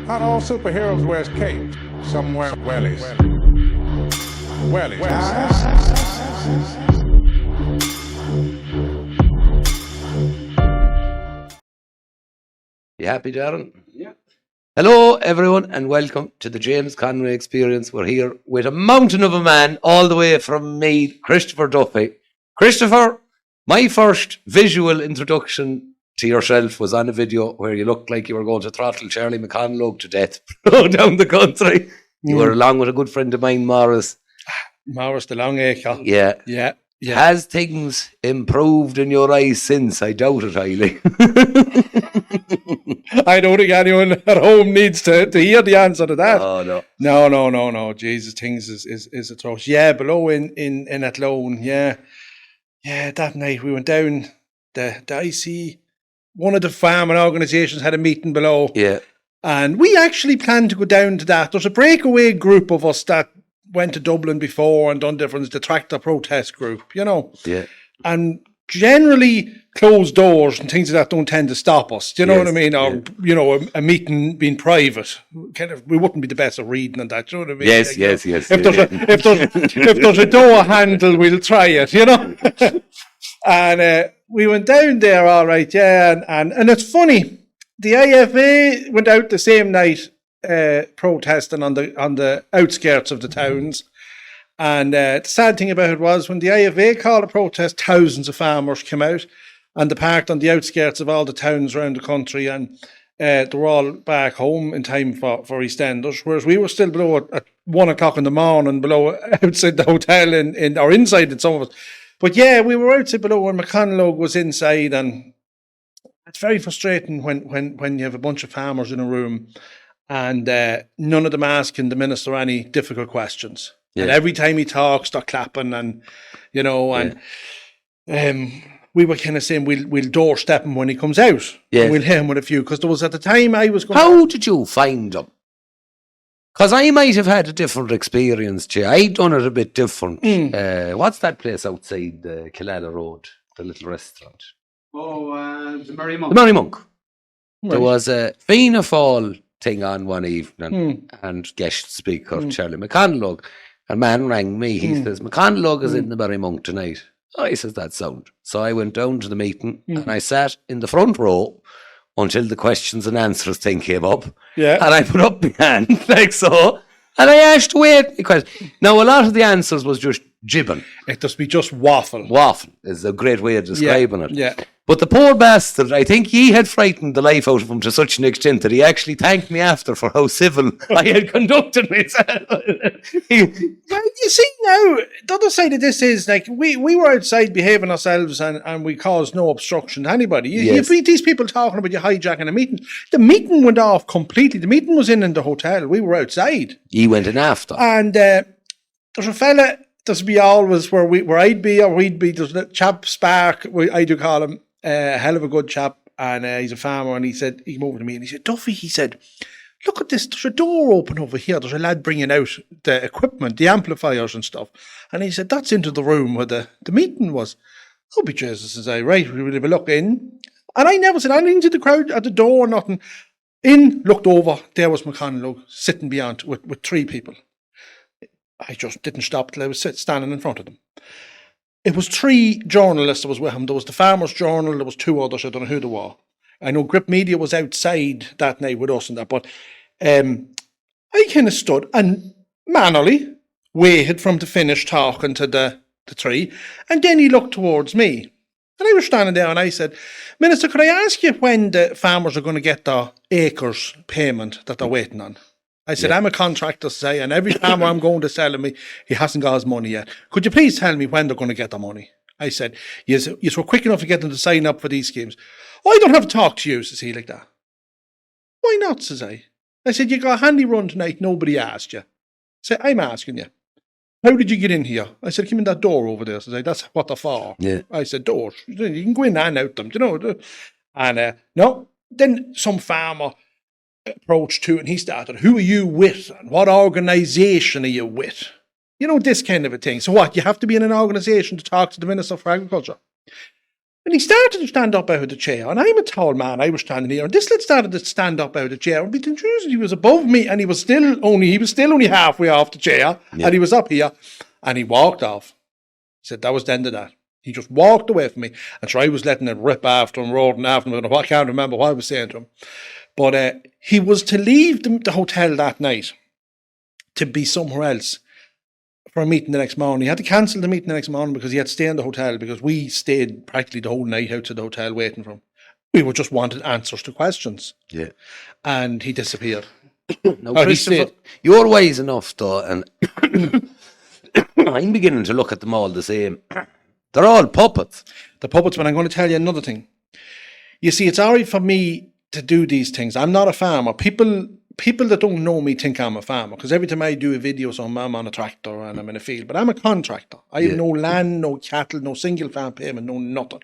Not all superheroes wears capes. Some wear wellies. Wellies. You happy, Darren? Yeah. Hello, everyone, and welcome to the James Conway Experience. We're here with a mountain of a man all the way from me, Christopher Duffy. Christopher, my first visual introduction to yourself was on a video where you looked like you were going to throttle Charlie McConlogue to death down the country. You were along with a good friend of mine, Morris. Morris the Long Acre. Yeah. Yeah. Has things improved in your eyes since? I doubt it highly. I don't think anyone at home needs to hear the answer to that. Oh, no. No. Jesus, things is atrocious. Yeah, below in Athlone, yeah. Yeah, that night we went down the IC. One of the farming organisations had a meeting below. Yeah. And we actually planned to go down to that. There's a breakaway group of us that went to Dublin before and done different, the tractor protest group, you know. Yeah. And generally closed doors and things like that don't tend to stop us. Do you know what I mean? Or, you know, a meeting being private. Kind of, we wouldn't be the best at reading and that. Do you know what I mean? Yes, like, yes. If there's a door handle, we'll try it, you know? And we went down there, all right, yeah. And it's funny, the IFA went out the same night protesting on the outskirts of the towns. And the sad thing about it was when the IFA called a protest, thousands of farmers came out and they parked on the outskirts of all the towns around the country, and they were all back home in time for EastEnders, whereas we were still below at 1 o'clock in the morning, below outside the hotel or inside in some of us. But yeah, we were outside below when McConlogue was inside, and it's very frustrating when you have a bunch of farmers in a room and none of them asking the minister any difficult questions. Yeah. And every time he talks, they're clapping, and you know, and we were kind of saying we'll doorstep him when he comes out. Yeah, we'll hit him with a few, because there was at the time I was going. How did you find him? Because I might have had a different experience, Jay. I done it a bit different. What's that place outside Killala Road? The little restaurant. Oh, the Merry Monk. The Merry Monk. Right. There was a Fianna Fáil thing on one evening, and guest speaker Charlie McConlogue. A man rang me. He says, McConlogue is in the Merry Monk tonight. I says, that's sound. So I went down to the meeting and I sat in the front row until the questions and answers thing came up. Yeah. And I put up my hand like so. And I asked away a question. Now, a lot of the answers was just jibbing. It must be just waffle. Waffle is a great way of describing it. Yeah. But the poor bastard, I think he had frightened the life out of him to such an extent that he actually thanked me after for how civil I had conducted myself. You see now, the other side of this is, like, we were outside behaving ourselves and we caused no obstruction to anybody. You beat these people talking about you hijacking a meeting. The meeting went off completely. The meeting was in the hotel. We were outside. He went in after. And there's a fella, there's be always where I'd be or we'd be, there's a chap Spark, I do call him, a hell of a good chap, and he's a farmer, and he came over to me and he said, Duffy, he said, look at this, there's a door open over here, there's a lad bringing out the equipment, the amplifiers and stuff, and he said, that's into the room where the meeting was. Oh, be Jesus, says I, right, we'll have a look in, and I never said anything to the crowd at the door or nothing. In, looked over, there was McConlogue sitting beyond with 3 people. I just didn't stop till I was standing in front of them. It was 3 journalists that was with him. There was the Farmers Journal, there was 2 others, I don't know who they were. I know Grip Media was outside that night with us and that, but I kind of stood and manually waited for him to finish talking to the 3, and then he looked towards me. And I was standing there and I said, Minister, could I ask you when the farmers are going to get their acres payment that they're waiting on? I said, I'm a contractor, say, and every farmer I'm going to sell him, he hasn't got his money yet. Could you please tell me when they're going to get their money? I said, yes, were quick enough to get them to sign up for these schemes. Oh, I don't have to talk to you, says he, like that. Why not, says I. I said, you got a handy run tonight, nobody asked you. I said, I'm asking you. How did you get in here? I said, come in that door over there, says I. That's what they're for. Yeah. I said, doors. You can go in and out them, you know. And no, then some farmer approached to, and he started, who are you with and what organisation are you with? You know, this kind of a thing. So what, you have to be in an organisation to talk to the Minister for Agriculture? And he started to stand up out of the chair. And I'm a tall man. I was standing here. And this lad started to stand up out of the chair. And between he was above me, and he was still only halfway off the chair. Yeah. And he was up here. And he walked off. He said that was the end of that. He just walked away from me. And so I was letting it rip after him, roaring after him. I can't remember what I was saying to him. But he was to leave the hotel that night to be somewhere else for a meeting the next morning. He had to cancel the meeting the next morning because he had to stay in the hotel, because we stayed practically the whole night out to the hotel waiting for him. We were just wanted answers to questions. Yeah. And he disappeared. No, Christopher, you're wise enough though, and I'm beginning to look at them all the same. They're all puppets. The puppets, but I'm going to tell you another thing. You see, it's all right for me to do these things. I'm not a farmer. People that don't know me think I'm a farmer, because every time I do a video, so I'm on a tractor and I'm in a field. But I'm a contractor. I have no land, no cattle, no single farm payment, no nothing.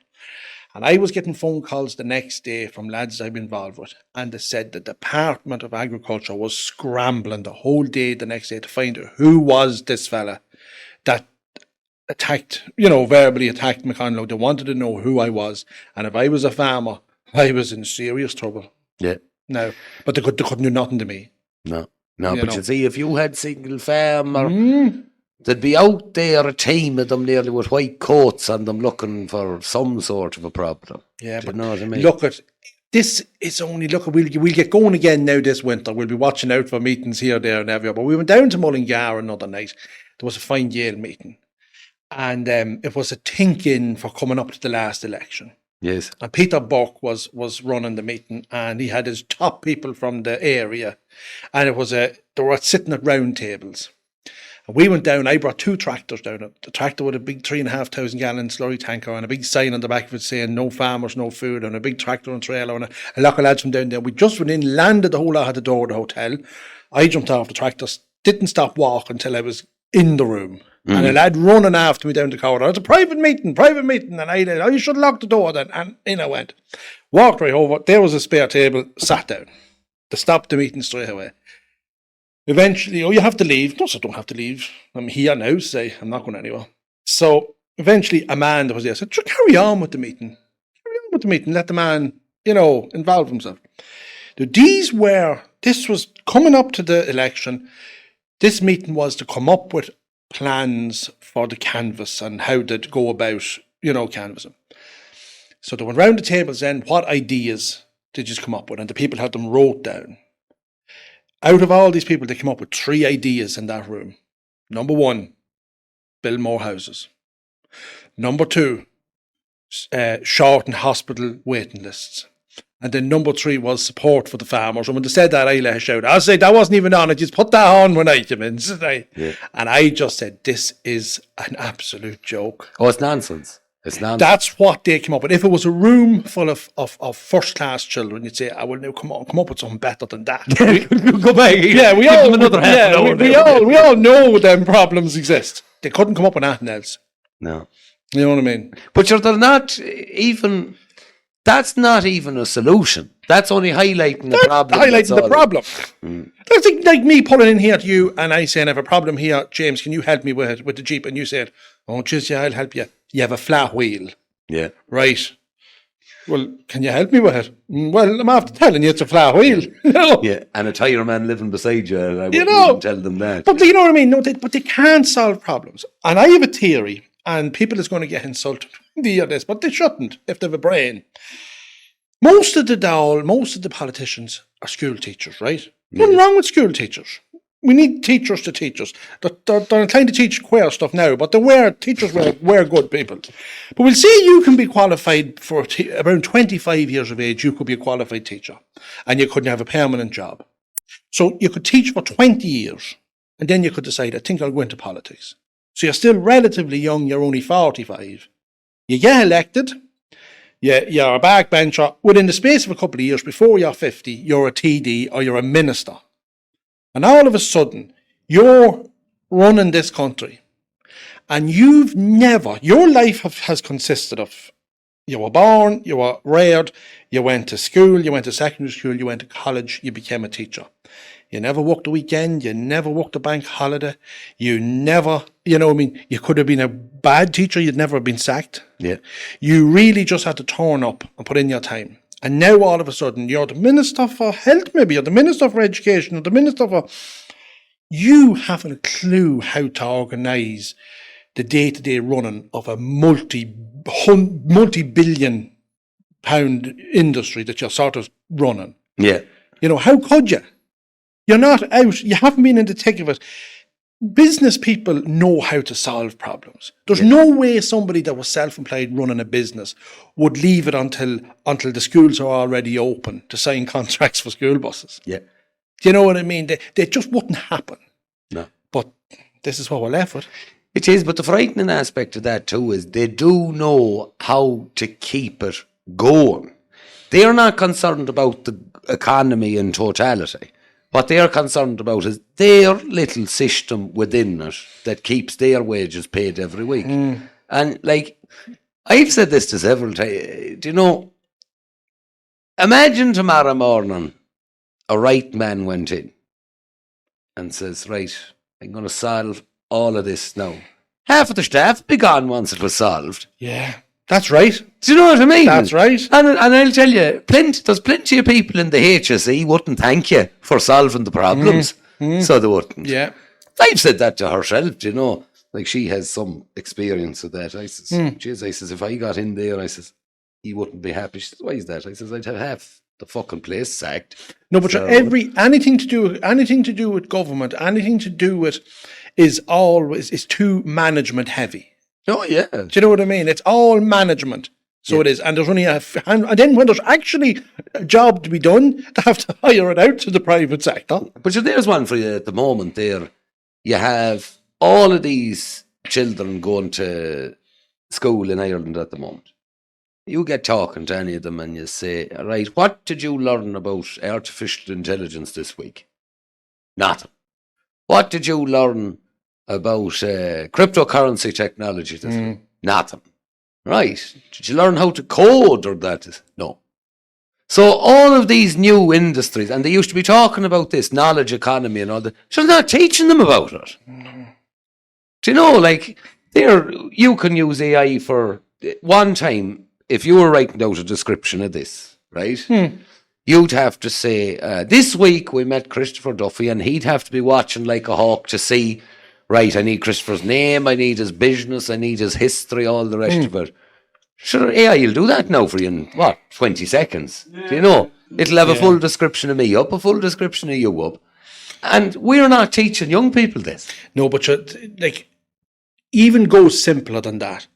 And I was getting phone calls the next day from lads I've been involved with, and they said the Department of Agriculture was scrambling the whole day the next day to find out who was this fella that attacked, verbally attacked McConlogue. They wanted to know who I was. And if I was a farmer, I was in serious trouble. Yeah. No, but they couldn't do nothing to me. No, but you see, if you had single farmer, they'd be out there, a team of them nearly with white coats on them looking for some sort of a problem. Yeah, but you know what I mean? Look at this. It's only we'll get going again now this winter. We'll be watching out for meetings here, there, and everywhere. But we went down to Mullingar another night. There was a Fine Gael meeting, and it was a think-in for coming up to the last election. Yes. And Peter Burke was running the meeting, and he had his top people from the area, and they were sitting at round tables. And we went down. I brought 2 tractors down. The tractor with a big 3,500 gallon slurry tanker and a big sign on the back of it saying "No farmers, no food," and a big tractor and trailer, and a lot of lads from down there. We just went in, landed the whole lot at the door of the hotel. I jumped off the tractor, didn't stop walking until I was in the room. And a lad running after me down the corridor. It's a private meeting. And I said, you should lock the door then. And in I went. Walked right over. There was a spare table. Sat down. They stopped the meeting straight away. Eventually, you have to leave. No, I don't have to leave. I'm here now, say, I'm not going anywhere. So eventually Amanda was there. I said, carry on with the meeting. Let the man, involve himself. This was coming up to the election. This meeting was to come up with plans for the canvass and how they'd go about, canvassing. So they went round the tables then, what ideas did you come up with? And the people had them wrote down. Out of all these people, they came up with 3 ideas in that room. Number 1, build more houses. Number 2, shorten hospital waiting lists. And then number 3 was support for the farmers. And when they said that, I let a shout. I said, that wasn't even on. I just put that on when I came in. Yeah. And I just said, this is an absolute joke. Oh, it's nonsense. It's nonsense. That's what they came up with. If it was a room full of first-class children, you'd say, I will now come up with something better than that. Go back. Yeah, we all know them problems exist. They couldn't come up with anything else. No. You know what I mean? But they're not even... That's not even a solution. That's only highlighting the problem. Highlighting the problem. That's like me pulling in here to you and I saying, I have a problem here. James, can you help me with the Jeep? And you said, oh, jeez, yeah, I'll help you. You have a flat wheel. Yeah. Right. Well, can you help me with it? Well, I'm after telling you it's a flat wheel. Yeah, and a tire man living beside you. I wouldn't even tell them that. But you know what I mean? No, but they can't solve problems. And I have a theory, and people is going to get insulted when they hear this, but they shouldn't if they have a brain. Most of the politicians are school teachers, right? Nothing wrong with school teachers. We need teachers to teach us. They're trying to teach queer stuff now, but teachers were good people. But we'll say you can be qualified for around 25 years of age, you could be a qualified teacher, and you couldn't have a permanent job. So you could teach for 20 years, and then you could decide, I think I'll go into politics. So you're still relatively young, you're only 45. You get elected, you're a backbencher. Within the space of a couple of years, before you're 50, you're a TD or you're a minister. And all of a sudden, you're running this country. And your life has consisted of You were born, you were reared, you went to school, you went to secondary school, you went to college, you became a teacher. You never worked a weekend, you never worked a bank holiday, you never, you could have been a bad teacher, you'd never have been sacked. Yeah. You really just had to turn up and put in your time. And now all of a sudden, you're the Minister for Health, maybe, you're the Minister for Education, or the Minister for... You haven't a clue how to organise the day-to-day running of a multi-billion pound industry that you're sort of running. Yeah. How could you? You're not out. You haven't been in the thick of it. Business people know how to solve problems. There's no way somebody that was self-employed running a business would leave it until the schools are already open to sign contracts for school buses. Yeah. Do you know what I mean? They just wouldn't happen. No. But this is what we're left with. It is, but the frightening aspect of that too is they do know how to keep it going. They are not concerned about the economy in totality. What they are concerned about is their little system within it that keeps their wages paid every week. And I've said this to several times, imagine tomorrow morning a right man went in and says, right, I'm going to solve all of this now. Half of the staff would be gone once it was solved. Yeah, that's right. Do you know what I mean? That's right. And I'll tell you, there's plenty of people in the HSE wouldn't thank you for solving the problems. So they wouldn't. Yeah. I've said that to herself, she has some experience of that. I says, if I got in there, I says, he wouldn't be happy. She says, why is that? I says, I'd have half the fucking place sacked. No, but anything to do with government, anything to do with is too management heavy. Oh yeah. Do you know what I mean? It's all management. So it is. And there's only and then when there's actually a job to be done, they have to hire it out to the private sector. But there's one for you at the moment there. You have all of these children going to school in Ireland at the moment. You get talking to any of them and you say, right, what did you learn about artificial intelligence this week? Nothing. What did you learn about cryptocurrency technology this week? Nothing. Right. Did you learn how to code or that? No. So all of these new industries, and they used to be talking about this knowledge economy and all that, so they're not teaching them about it. Do you know, you can use AI for one time. If you were writing out a description of this, right, you'd have to say, this week we met Christopher Duffy, and he'd have to be watching like a hawk to see, right, I need Christopher's name, I need his business, I need his history, all the rest of it. Sure, AI will do that now for you in, 20 seconds? Yeah. Do you know? It'll have a full description of me up, a full description of you up. And we're not teaching young people this. No, but even go simpler than that.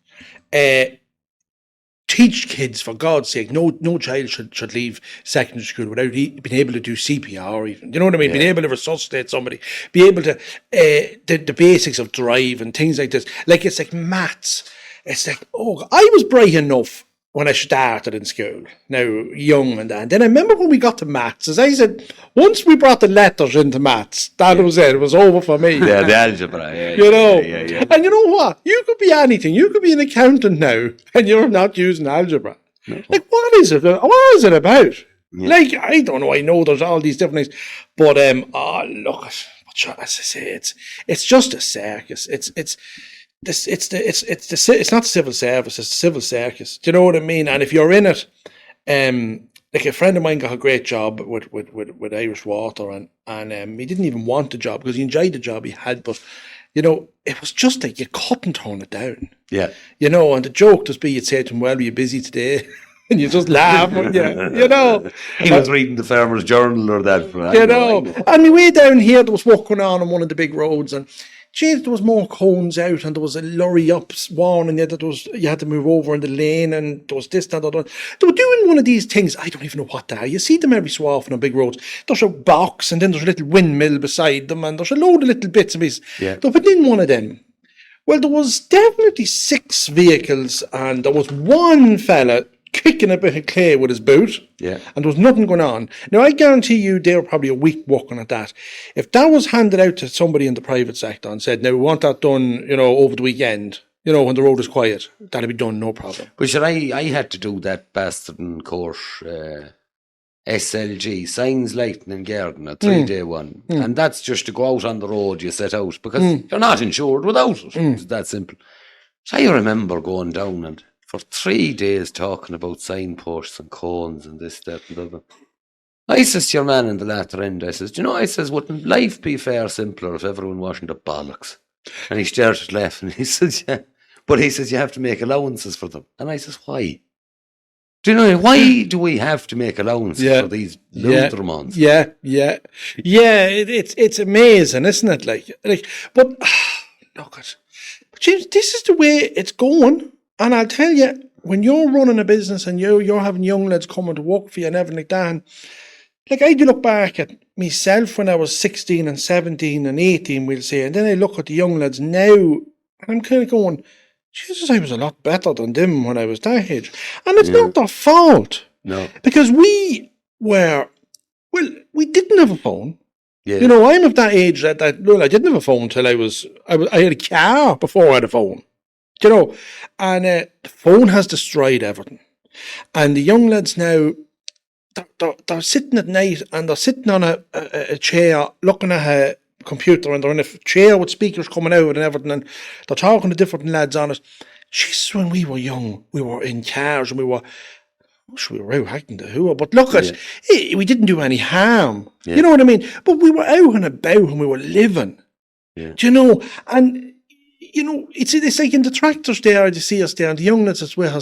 Teach kids, for God's sake, no child should leave secondary school without being able to do CPR even. You know what I mean? Yeah. Being able to resuscitate somebody, be able to, the basics of drive and things like this. It's like maths. It's like, I was bright enough when I started in school, now young and that. And then I remember when we got to maths, as I said, once we brought the letters into maths, that was it. It was over for me. Yeah, the algebra. Yeah. And you know what? You could be anything. You could be an accountant now, and you're not using algebra. No. What is it? What is it about? Yeah. I don't know. I know there's all these different things, but look, as I say, it's just a circus. It's not the civil service, it's the civil circus. Do you know what I mean? And if you're in it, a friend of mine got a great job with Irish Water, and he didn't even want the job because he enjoyed the job he had, but it was just like you couldn't tone it down. Yeah. And the joke just be, you'd say to him, well, are you busy today? And you just laugh, He was reading the Farmer's Journal or that. And my way down here, there was work going on one of the big roads, and there was more cones out, and there was a lorry up warning you that you had to move over in the lane, and there was this, that, that. They were doing one of these things, I don't even know what they are. You see them every so often on big roads. There's a box, and then there's a little windmill beside them, and there's a load of little bits and pieces. Yeah. They put in one of them. Well, there was definitely 6 vehicles, and there was one fella kicking a bit of clay with his boot, and there was nothing going on. Now, I guarantee you they were probably a week working at that. If that was handed out to somebody in the private sector and said, now we want that done, over the weekend, You know, when the road is quiet, that'll be done, no problem. But sure, I had to do that bastard course, SLG, Signs, Lighting and Garden, a 3-day one. And that's just to go out on the road you set out, because you're not insured without it. It's that simple. So I remember going down and for 3 days talking about signposts and cones and this, that and the other. I says to your man in the latter end, I says, do you know, I says, wouldn't life be fair simpler if everyone wasn't a bollocks? And he started laughing. He says, yeah. But he says, you have to make allowances for them. And I says, why? Do you know, why do we have to make allowances for these Luthermans? Yeah. It's amazing, isn't it? Like, but look at, James, this is the way it's going. And I'll tell you, when you're running a business and you're having young lads coming to work for you and everything like that, and, like I do look back at myself when I was 16 and 17 and 18, we'll say, and then I look at the young lads now, and I'm kind of going, Jesus, I was a lot better than them when I was that age. And it's not their fault. No. Because we didn't have a phone. Yeah. You know, I'm of that age that I didn't have a phone till I had a car before I had a phone. You know, and the phone has destroyed everything. And the young lads now, they're sitting at night and they're sitting on a chair looking at a computer, and they're in a chair with speakers coming out and everything, and they're talking to different lads on it. Jesus, when we were young, we were in cars and we were out acting the who, but look at we didn't do any harm. Yeah. You know what I mean? But we were out and about and we were living. Yeah. Do you know? And you know, it's like in the tractors there, you see us there, and the young lads as well,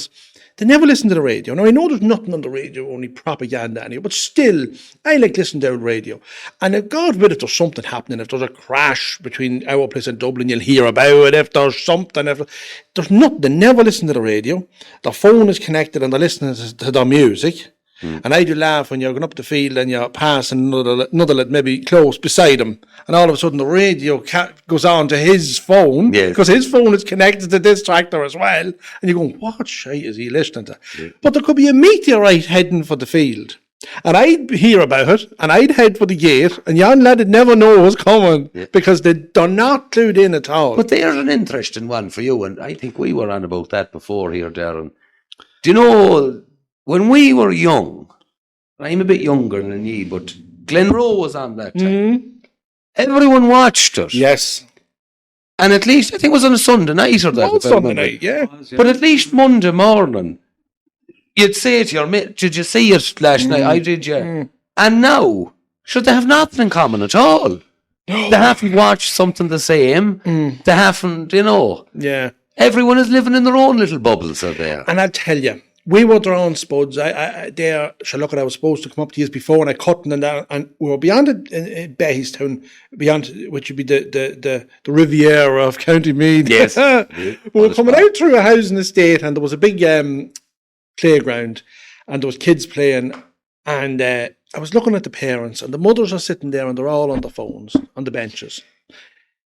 they never listen to the radio. Now, I know there's nothing on the radio, only propaganda anyway, but still, I like listening to the radio. And if God forbid, if there's something happening, if there's a crash between our place and Dublin, you'll hear about it. If there's something, there's nothing, they never listen to the radio. Their phone is connected and they're listening to their music. And I do laugh when you're going up the field and you're passing another lad maybe close beside him, and all of a sudden the radio goes on to his phone, because his phone is connected to this tractor as well, and you're going, what shite is he listening to? Yeah. But there could be a meteorite heading for the field, and I'd hear about it, and I'd head for the gate, and yon lad would never know what's coming, because they're not clued in at all. But there's an interesting one for you, and I think we were on about that before here, Darren. Do you know, when we were young, I'm a bit younger than ye, but Glenroe was on that time. Everyone watched it. Yes. And at least, I think it was on a Sunday night or that. On Sunday night, yeah. But at least Monday morning, you'd say to your mate, did you see it last night? I did, yeah. And now, should they have nothing in common at all? No. They haven't watched something the same. They haven't, you know. Yeah. Everyone is living in their own little bubbles out there. And I'll tell you, we were their own spuds. I was supposed to come up to years before, and I cut and we were beyond it in Beattystown, beyond which would be the Riviera of County Meath. Yes. We were coming out through a housing estate, and there was a big playground, and there was kids playing, and I was looking at the parents, and the mothers are sitting there, and they're all on their phones, on the benches.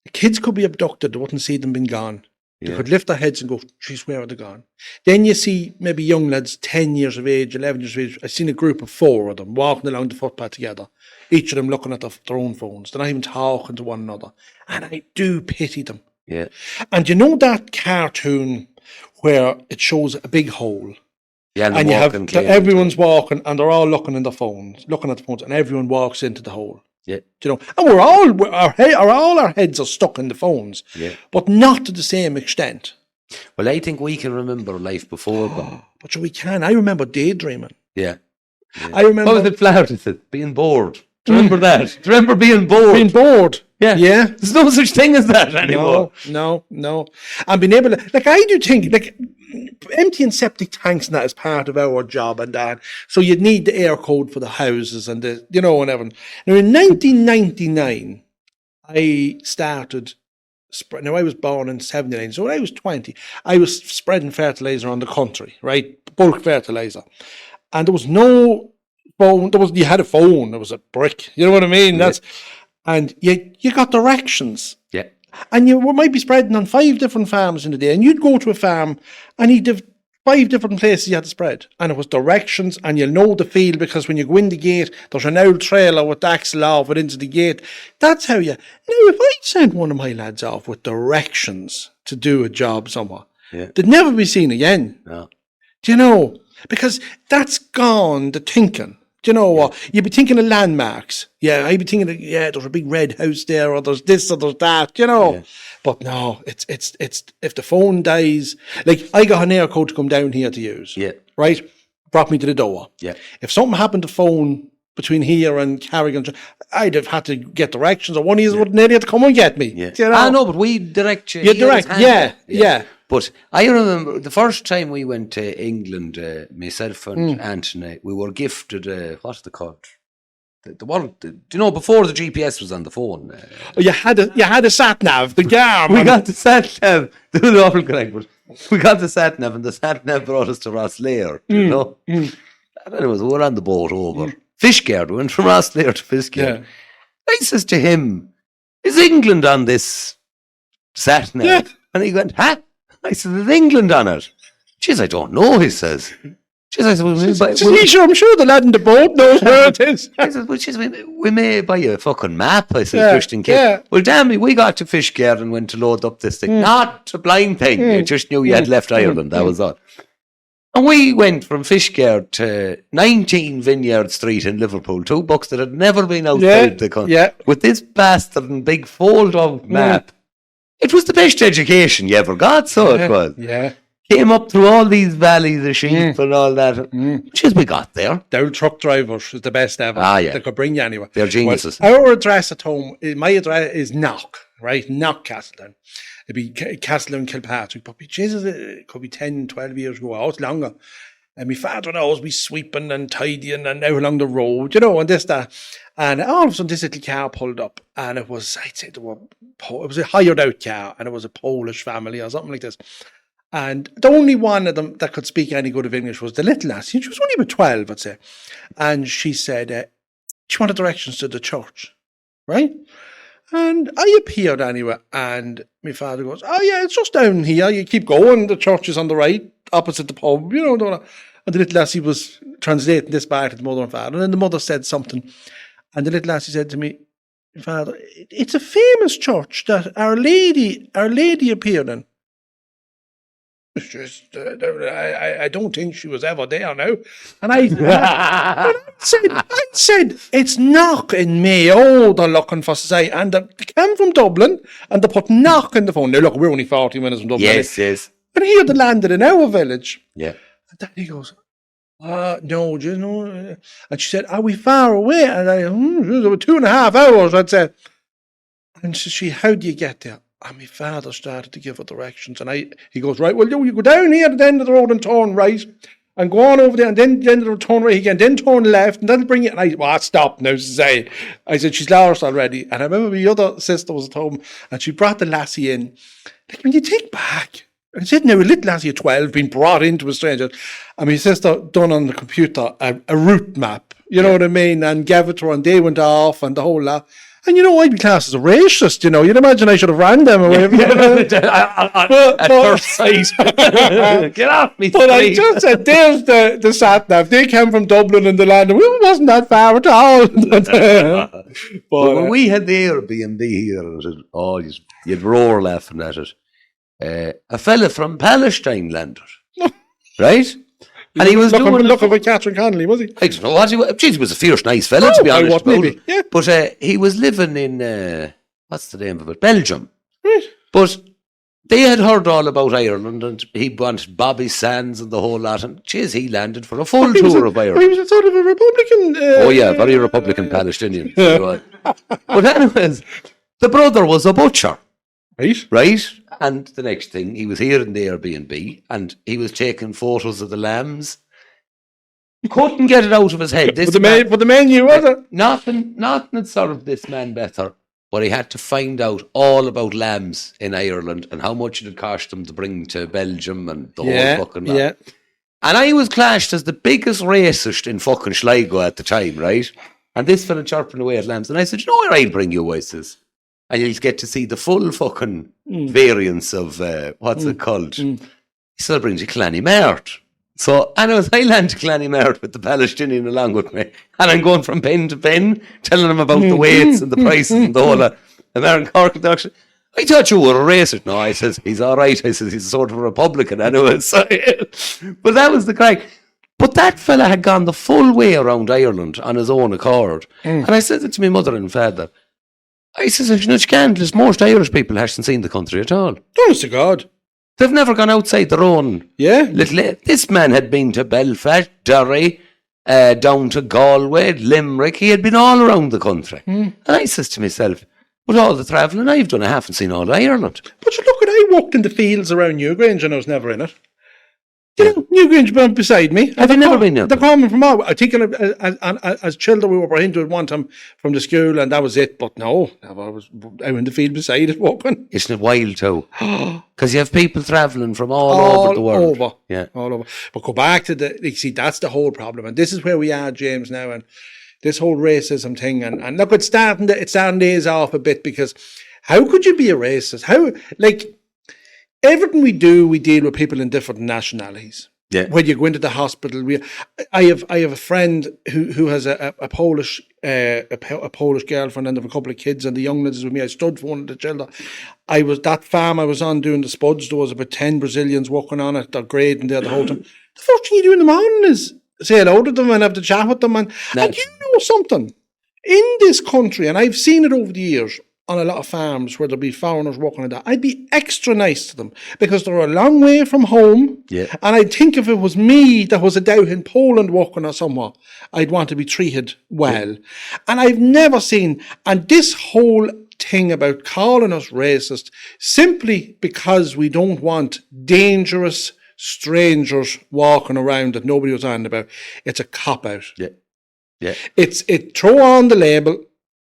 The kids could be abducted, they wouldn't see them being gone. They could lift their heads and go, geez, where are they gone? Then you see maybe young lads, 10 years of age, 11 years of age. I've seen a group of 4 of them walking along the footpath together, each of them looking at their own phones. They're not even talking to one another. And I do pity them. Yeah. And you know that cartoon where it shows a big hole? Yeah, and you have everyone's walking and they're all looking at the phones, and everyone walks into the hole. Yeah, you know, and our heads are stuck in the phones, but not to the same extent. Well, I think we can remember life before, but sure we can. I remember daydreaming. Yeah. I remember. What was it, Flout? Is it being bored? Do you remember that? Do you remember being bored? Being bored. Yeah. There's no such thing as that anymore. No. And being able to, like, I do think, like, emptying septic tanks and that is part of our job and that. So you'd need the air code for the houses and the, you know, and everything. Now, in 1999, I started, now I was born in 79, so when I was 20, I was spreading fertilizer on the country, right? Bulk fertilizer. And there was no phone, you had a phone, there was a brick, you know what I mean? And you got directions. Yeah. And you might be spreading on 5 different farms in the day, and you'd go to a farm and you'd have 5 different places you had to spread, and it was directions, and you'll know the field because when you go in the gate, there's an old trailer with the axle off it into the gate. That's how you. Now, if I sent one of my lads off with directions to do a job somewhere, Yeah. they'd never be seen again. No. Do you know? Because that's gone, the thinking. Do you know what? You'd be thinking of landmarks. Yeah, I'd be thinking of, there's a big red house there, or there's this, or there's that, you know. Yeah. But no, it's if the phone dies, like I got an air code to come down here to use. Yeah. Right? Brought me to the door. Yeah. If something happened to phone between here and Carrigan, I'd have had to get directions, or one of you wouldn't have to come and get me. Yeah. Do you know? I know, but we direct you. You here direct, at yeah. hand. But I remember the first time we went to England, myself and Anthony, we were gifted, what's the called? The one, do you know, before the GPS was on the phone. You had a sat nav, the GARM. We got the sat nav, the awful correct, but we got the sat nav, and the sat nav brought us to Rosslare, you know. And anyways, we were on the boat over Fishguard. We went from Rosslare to Fishguard. Yeah. I says to him, "Is England on this sat nav?" Yeah. And he went, "Huh?" I said, "Is England on it?" Jeez, I don't know, he says. Jeez, I said, I'm sure the lad in the boat knows where it is. I said, well, geez, we may buy a fucking map, I said, just in case. Yeah. Well, damn me, we got to Fishguard and went to load up this thing. Not a blind thing. I just knew you had left Ireland, that was all. And we went from Fishguard to 19 Vineyard Street in Liverpool, 2 bucks that had never been outside the country. Yeah. With this bastard and big fold-out map. It was the best education you ever got, so it was. Yeah. Came up through all these valleys of sheep and all that. Jeez, we got there. The old truck drivers is the best ever. Ah, yeah. They could bring you anywhere. They're geniuses. Well, our address at home, my address is Knock, right? Knock Castledown. It'd be Castledown, Kilpatrick. But Jesus, it could be 10, 12 years ago. Oh, it's longer. And my father would always be sweeping and tidying and out along the road, you know, and this, that. And all of a sudden, this little car pulled up, and it was, I'd say, it was a hired out car, and it was a Polish family or something like this. And the only one of them that could speak any good of English was the little lassie. She was only about 12, I'd say. And she said, she wanted directions to the church, right? And I appeared anyway, and my father goes, "Oh yeah, it's just down here. You keep going. The church is on the right, opposite the pub, you know." And the little lassie was translating this back to the mother and father. And then the mother said something, and the little lassie said to me, "Father, it's a famous church that Our Lady appeared in." Just, I don't think she was ever there now. And I said, "It's Knock in Mayo they're looking for," say, and they came from Dublin, and they put Knock in the phone. Now look, we're only 40 minutes from Dublin. Yes. And here they landed in our village. Yeah. And Daddy goes, "No, do you know?" And she said, "Are we far away?" And I, about 2.5 hours, I'd say. And she, "How do you get there?" And my father started to give her directions, and he goes, "Right, well, you go down here to the end of the road and turn right, and go on over there, and then the end of the road, turn right again, then turn left, and that'll bring you." And I stop now, say. I said, "She's lost already." And I remember my other sister was at home, and she brought the lassie in. Like, when you think back, I said, now a little lassie of 12 being brought into a stranger, and my sister done on the computer a route map, you know what I mean, and gave it to her, and they went off, and the whole lot. And you know, I'd be classed as a racist, you know. You'd imagine I should have ran them away. At first sight. Get off me. But I just said, there's the sat nav. They came from Dublin and the land, and it wasn't that far at all. But when we had the Airbnb here, you'd roar laughing at it. A fella from Palestine landed, right? And he was looking for Catherine Connolly, was he? I don't know what he was. Geez, he was a fierce, nice fella, to be honest. Maybe. Yeah. But he was living in, what's the name of it? Belgium. Right. But they had heard all about Ireland, and he wanted Bobby Sands and the whole lot. And geez, he landed for a full tour of Ireland. He was a sort of a Republican. Very Republican Palestinian. But anyways, the brother was a butcher. Right? And the next thing, he was here in the Airbnb, and he was taking photos of the lambs. Couldn't get it out of his head. For the menu, was it? Nothing had served this man better. But he had to find out all about lambs in Ireland and how much it had cost them to bring to Belgium and the whole fucking lot. Yeah. And I was clashed as the biggest racist in fucking Sligo at the time, right? And this fella chirping away at lambs. And I said, "You know where I'll bring you, I says. And you'll get to see the full fucking variance of, what's it called? He still brings you Clonymart. So, anyways, I land to Clonymart with the Palestinian along with me. And I'm going from pen to pen, telling him about the weights and the prices and the whole American Cork production. I thought you were a racer. No, I says, he's all right. I says, he's sort of a Republican anyway. So, but that was the crack. But that fella had gone the full way around Ireland on his own accord. And I said it to my mother and father. I says, you know, you can't, most Irish people haven't seen the country at all. Honest to God. They've never gone outside their own little... This man had been to Belfast, Derry, down to Galway, Limerick. He had been all around the country. And I says to myself, with all the travelling I've done, I haven't seen all Ireland. But you look at, I walked in the fields around Newgrange and I was never in it. You know, Newgrange went beside me. Have you never been there? They're coming from all... I think as children we were into it one time from the school and that was it. But no, I was out in the field beside it walking. Isn't it wild too? Because you have people travelling from all over the world. All over. But go back to you see, that's the whole problem. And this is where we are, James, now. And this whole racism thing. And look, it's starting days off a bit because how could you be a racist? How, like... Everything we do, we deal with people in different nationalities. Yeah. When you go into the hospital, I have a friend who has a Polish girlfriend and have a couple of kids, and the young lads with me. I stood for one of the children. That farm I was on doing the spuds. There was about 10 Brazilians working on it. They're grading there the whole time. The first thing you do in the morning is say hello to them and have the chat with them. And you know something in this country, and I've seen it over the years. On a lot of farms where there'll be foreigners working on that, I'd be extra nice to them because they're a long way from home. Yeah. And I'd think if it was me that was a doubt in Poland working or somewhere, I'd want to be treated well. Yeah. And I've never seen, and this whole thing about calling us racist simply because we don't want dangerous strangers walking around that nobody was on about, it's a cop-out. Yeah. Yeah. Throw on the label.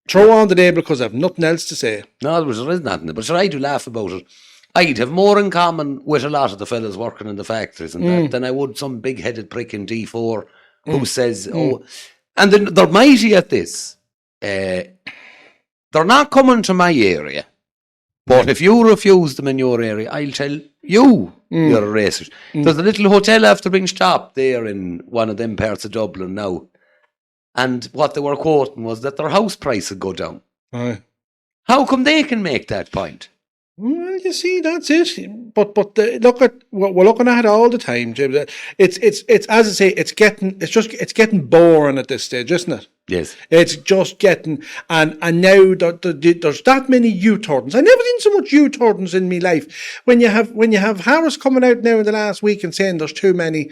Throw on the label because I have nothing else to say. No, there is nothing. But sure, I do laugh about it. I'd have more in common with a lot of the fellas working in the factories and that than I would some big-headed prick in D4 who says, and then they're mighty at this. They're not coming to my area. But if you refuse them in your area, I'll tell you you're a racist. There's a little hotel after being stopped there in one of them parts of Dublin now. And what they were quoting was that their house price would go down. How come they can make that point? Well, you see, that's it. But look at what we're looking at all the time, James. It's as I say, it's getting boring at this stage, isn't it? Yes. It's just getting and now there's that many U-turns. I've never seen so much U-turns in my life. When you have Harris coming out now in the last week and saying there's too many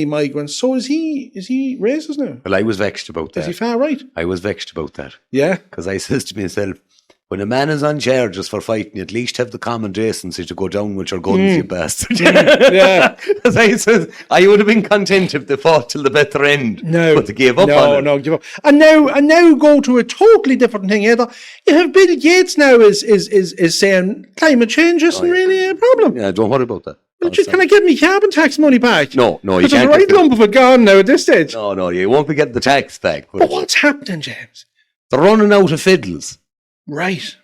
migrants. So is he racist now? Well, I was vexed about that. Is he far right? I was vexed about that. Yeah. Because I says to myself, when a man is on charges for fighting, you at least have the common decency to go down with your guns, you bastard. Yeah. As I says, I would have been content if they fought till the better end. No. But they gave up on it. No, give up. And now go to a totally different thing. You have Bill Gates now is saying climate change isn't really a problem. Yeah, don't worry about that. Well, can I get me carbon tax money back? No, you can't. There's a right get lump of it gone now at this stage. No, you won't be getting the tax back. But what's happening, James? They're running out of fiddles. Right.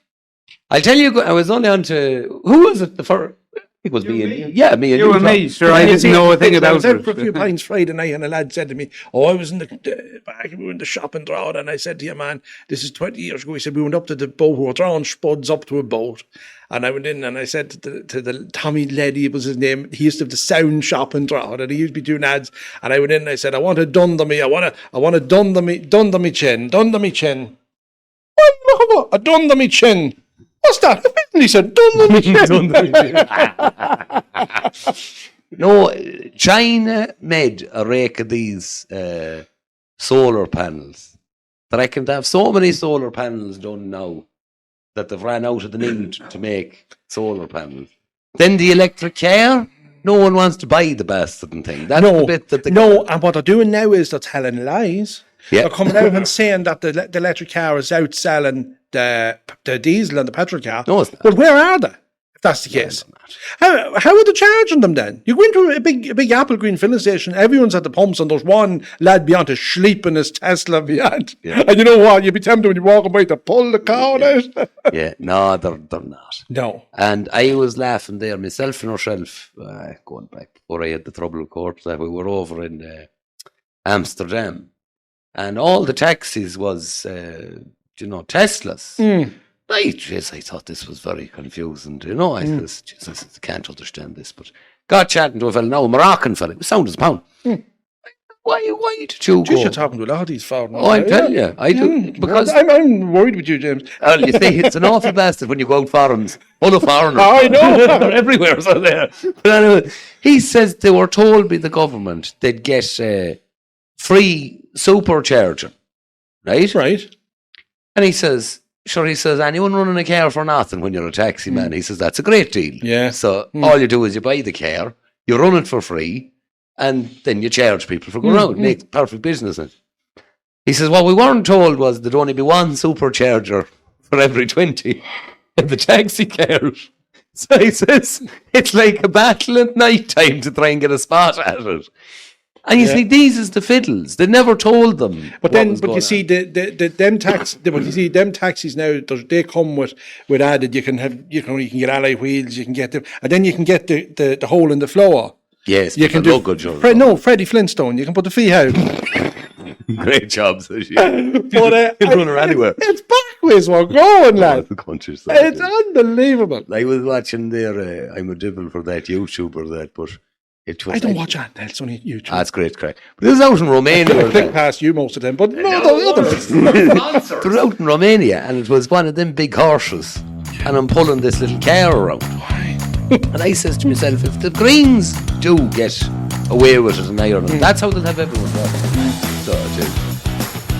I'll tell you, I was only on to, who was it? I think it was me and you. Yeah, me and you. You and me, sure. I didn't know a thing about it. I was out for a few pints Friday night and a lad said to me, I was in the back, we were in the shopping drawer, and I said to you, man, this is 20 years ago. He said, we went up to the boat, we were throwing spuds up to a boat. And I went in and I said to the Tommy Leddy, was his name, he used to have the sound shopping drawer and he used to be doing ads. And I went in and I said, I want a Dundamy, I want a Dundamy chin. What are you looking for? A Dundamy chin. What's that? And he said, No, China made a rake of these solar panels. They reckon to have so many solar panels done now that they've ran out of the need to make solar panels. Then the electric car, no one wants to buy the bastard thing. That's the bit that and what they're doing now is they're telling lies. Yeah. They're coming out and saying that the electric car is outselling the diesel and the petrol car. No, it's not. Well, where are they? If that's the case, how are they charging them then? You go into a big Apple Green filling station, everyone's at the pumps, and there's one lad beyond to sleep in his Tesla beyond. Yeah. And you know what? You'd be tempted when you walk away to pull the car out. Yeah, no, they're not. No. And I was laughing there myself and herself, going back before I had the trouble of course, that we were over in Amsterdam, and all the taxis was, Teslas. Right, jeez, I thought this was very confusing. I says, Jesus, I can't understand this. But got chatting to a fella, now a Moroccan fella, it was sound as a pound. Why did you You're go? talking to a lot of these foreigners. Oh, I'm telling you, I do. Because, I'm worried with you, James. well, you see, it's an awful bastard when you go out foreigners, full of foreigners. I know. They're everywhere, so there. But anyway, he says they were told by the government they'd get free supercharger, right? Right. And he says, anyone running a car for nothing when you're a taxi man, he says, that's a great deal. Yeah. So all you do is you buy the car, you run it for free, and then you charge people for going around. Makes perfect business. He says, what we weren't told was there'd only be one supercharger for every 20 in the taxi cars. So he says, it's like a battle at night time to try and get a spot at it. And you see, these is the fiddles. They never told them. But you see, them taxis now, they come with added. You can get alloy wheels. You can get them, and then you can get the hole in the floor. Yes, you can do luggage. Freddie Flintstone. You can put the fee out. Great job, says you. But He'll run her anywhere. It's backwards we're going, lad. The countryside. It's unbelievable. I was watching there. I'm a devil for that YouTuber, but it was. I don't watch that. It's only YouTube. That's great, crack. But it was out in Romania. I click past you most of them, but no, the others. They were out in Romania, and it was one of them big horses, and I'm pulling this little car around. And I says to myself, if the Greens do get away with it in Ireland, that's how they'll have everyone working. So it is.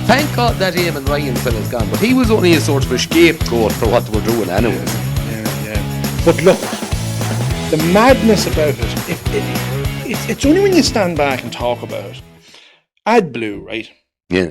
Thank God that Eamon Ryan fella's gone, but he was only a sort of a scapegoat for what they were doing anyways. Yeah. But look, the madness about it, it's only when you stand back and talk about it. AdBlue, right? Yeah.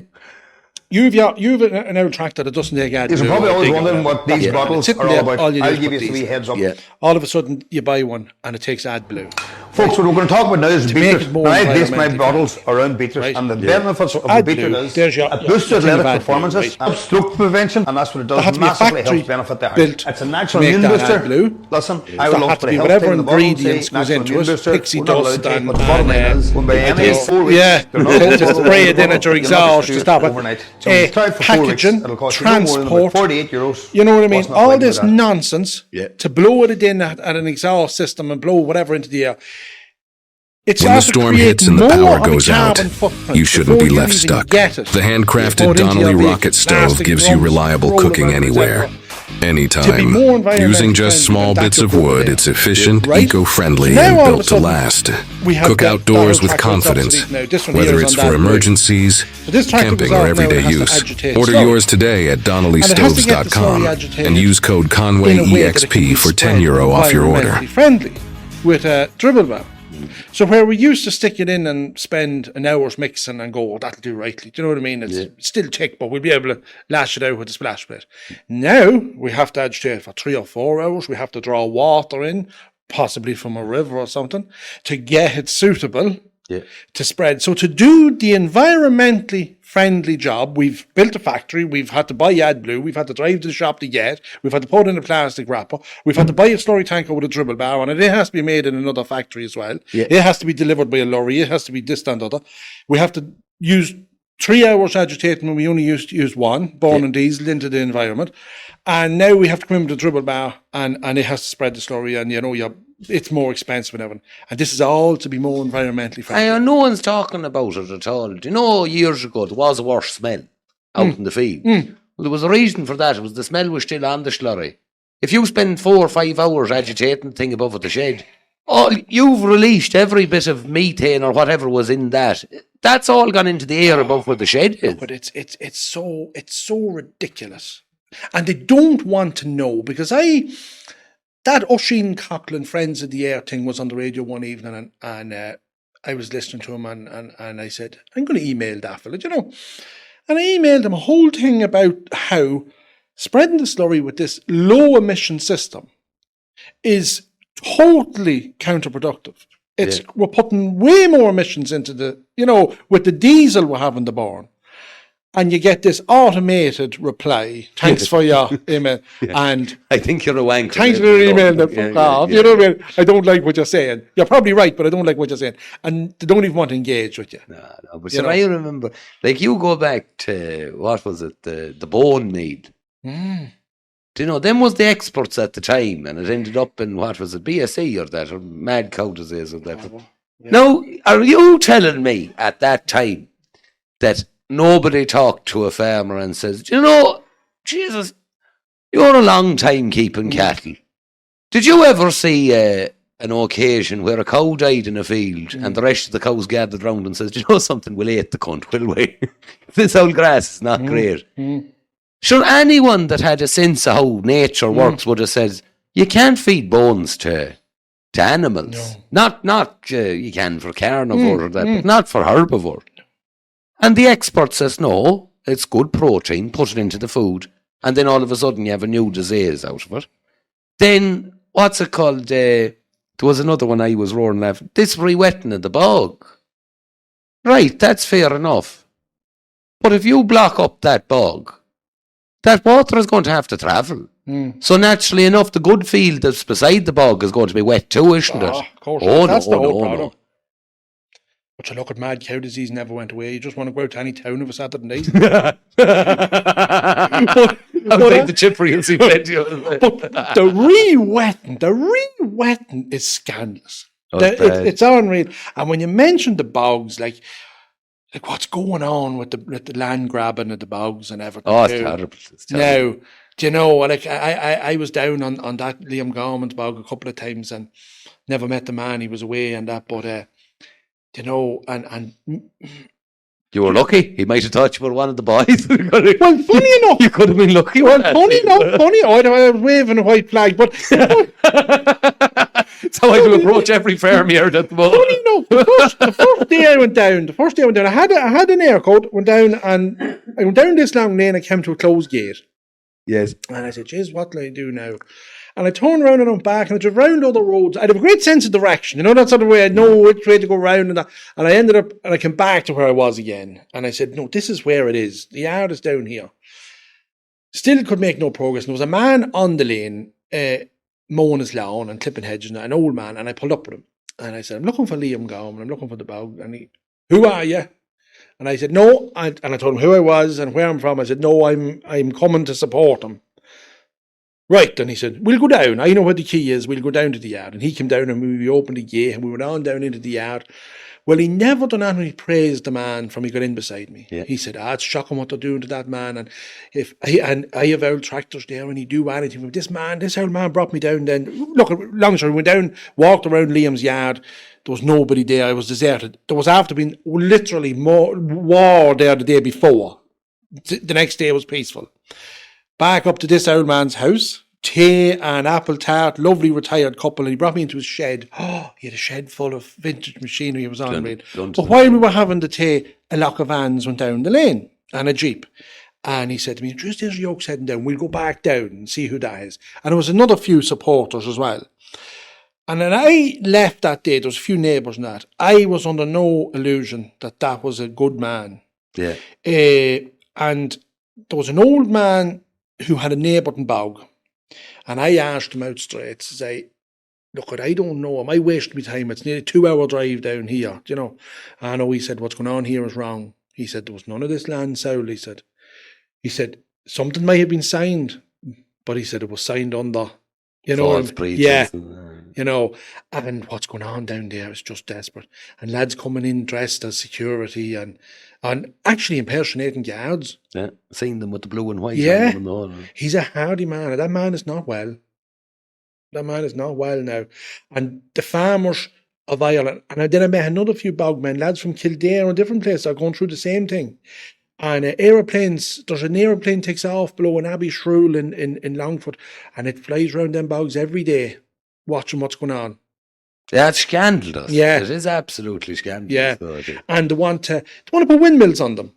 You've an old tractor that doesn't take AdBlue. You're probably always wondering what these bottles are all about. I'll give you 3 heads up. Yeah. All of a sudden, you buy one and it takes AdBlue. Folks, what we're going to talk about now is beaters. Now, I base my bottles around beaters, Right. and the benefits of the beater is it boosts athletic performances, stroke prevention, and that's what it does. Massively helps benefit the heart. It's a natural immune booster. Listen, I would love to help whatever in the bottle, ingredients goes into it, pixie dust and but the bottom line is, when by any 4 weeks, to spray it in at your exhaust to stop it. overnight. So we try it for 4 weeks. Packaging, It'll cost you no more than transport, about €48. you know what I mean? Wasn't that All right this with that? nonsense to blow it in at an exhaust system and blow whatever into the air. It's When the storm hits and the power goes out, you shouldn't be left stuck. The handcrafted Donnelly rocket stove gives you reliable cooking anywhere, anytime. Using just small bits of wood, it's efficient, eco-friendly, and built to last. Cook outdoors with confidence, whether it's for emergencies, camping, or everyday use. Order yours today at donnellystoves.com and use code Conway EXP for €10 off your order. Friendly with a dribble valve. So where we used to stick it in and spend an hour's mixing and go, oh, that'll do rightly. Do you know what I mean? It's still thick, but we'll be able to lash it out with a splash plate. Now we have to agitate for 3 or 4 hours. We have to draw water in, possibly from a river or something, to get it suitable to spread. So to do the environmentally friendly job, we've built a factory, we've had to buy AdBlue, we've had to drive to the shop to get, we've had to put in a plastic wrapper, we've had to buy a slurry tanker with a dribble bar on it. It has to be made in another factory as well. It has to be delivered by a lorry, it has to be this and other. We have to use 3 hours agitating when we only used to use 1, burning diesel into the environment. And now we have to come in with a dribble bar and it has to spread the slurry, and it's more expensive than ever. And this is all to be more environmentally friendly. No one's talking about it at all. Do you know, years ago, there was a worse smell out in the field. Well, there was a reason for that. It was the smell was still on the slurry. If you spend 4 or 5 hours agitating the thing above the shed, you've released every bit of methane or whatever was in that. That's all gone into the air above where the shed is. But it's so ridiculous. And they don't want to know, because that Oisin Coughlin Friends of the Air thing was on the radio one evening, and I was listening to him, and I said, I'm going to email that fella, and I emailed him a whole thing about how spreading the slurry with this low emission system is totally counterproductive. We're putting way more emissions into with the diesel we're having to burn. And you get this automated reply. Thanks for your email. And I think you're a wanker. Thanks for your email. Fuck off. You know what I mean? I don't like what you're saying. You're probably right, but I don't like what you're saying. And they don't even want to engage with you. No. But I remember, like, you go back to, what was it, the bone mead. them was the experts at the time, and it ended up in, what was it, BSE or that, or mad cow disease or that. Yeah. Now, are you telling me at that time that nobody talked to a farmer and says, Jesus, you're a long time keeping cattle. Did you ever see an occasion where a cow died in a field and the rest of the cows gathered round and says, something, we'll eat the cunt, will we? This old grass is not great. Sure, anyone that had a sense of how nature works would have said, you can't feed bones to animals. No. Not you can for carnivore or that, but not for herbivore. And the expert says, no, it's good protein, put it into the food, and then all of a sudden you have a new disease out of it. Then, what's it called? There was another one I was roaring laughing. This re-wetting of the bog. Right, that's fair enough. But if you block up that bog, that water is going to have to travel. So naturally enough, the good field that's beside the bog is going to be wet too, isn't it? Of course. That's the whole problem. But you look at mad cow disease never went away. You just want to go out to any town of a Saturday night. I'll take the chipper, you'll see plenty of it. But the re-wetting is scandalous. It's unreal. And when you mention the bogs, like what's going on with the land grabbing of the bogs and everything. Oh, it's terrible. Now, do you know, like I was down on that Liam Gorman's bog a couple of times and never met the man. He was away and that, but and you were lucky. He might have thought you were one of the boys. Well, funny enough, you could have been lucky. Well, funny. I was waving a white flag, but it's how I do approach every farm here at the moment. Funny enough, the first day I went down, I had an aircoat, went down, and I went down this long lane. I came to a closed gate. Yes, and I said, "Jeez, what do I do now?" And I turned around and went back, and I drove round all the roads. I had a great sense of direction, that sort of way. I know which way to go round and that. And I ended up, and I came back to where I was again. And I said, no, this is where it is. The yard is down here. Still could make no progress. And there was a man on the lane, mowing his lawn and clipping hedges, an old man. And I pulled up with him. And I said, I'm looking for Liam Gorman. I'm looking for the bog. And he, who are you? And I said, no. And I told him who I was and where I'm from. I said, no, I'm coming to support him. Right, then he said, we'll go down. I know where the key is. We'll go down to the yard. And he came down and we opened the gate and we went on down into the yard. Well, he never done anything. He praised the man from he got in beside me. Yeah. He said, it's shocking what they're doing to that man. And I have old tractors there and he do anything. This old man brought me down then. Look, long story, we went down, walked around Liam's yard. There was nobody there. It was deserted. There was after being literally more war there the day before. The next day was peaceful. Back up to this old man's house, tea and apple tart, lovely retired couple, and he brought me into his shed. Oh, he had a shed full of vintage machinery. He was on it. But while we were having the tea, a lock of vans went down the lane and a jeep. And he said to me, just there's yokes heading down. We'll go back down and see who that is. And there was another few supporters as well. And then I left that day. There was a few neighbours and that. I was under no illusion that was a good man. Yeah. And there was an old man who had a neighbouring bog. And I asked him out straight to say, look, I don't know. Am I wasting my time? It's nearly 2-hour drive down here, I know. He said, what's going on here is wrong. He said, there was none of this land sold, he said, something may have been signed, but he said it was signed under, false pretense. Yeah. And what's going on down there is just desperate. And lads coming in dressed as security and actually impersonating guards. Yeah, seeing them with the blue and white. Yeah, he's a hardy man. And that man is not well. That man is not well now. And the farmers of Ireland, and then I met another few bogmen, lads from Kildare and different places are going through the same thing. And aeroplanes, there's an aeroplane takes off below an Abbey Shrewl in Longford, and it flies around them bogs every day, watching what's going on. Yeah, it's scandalous. Yeah. It is absolutely scandalous. Yeah. And they want to put windmills on them.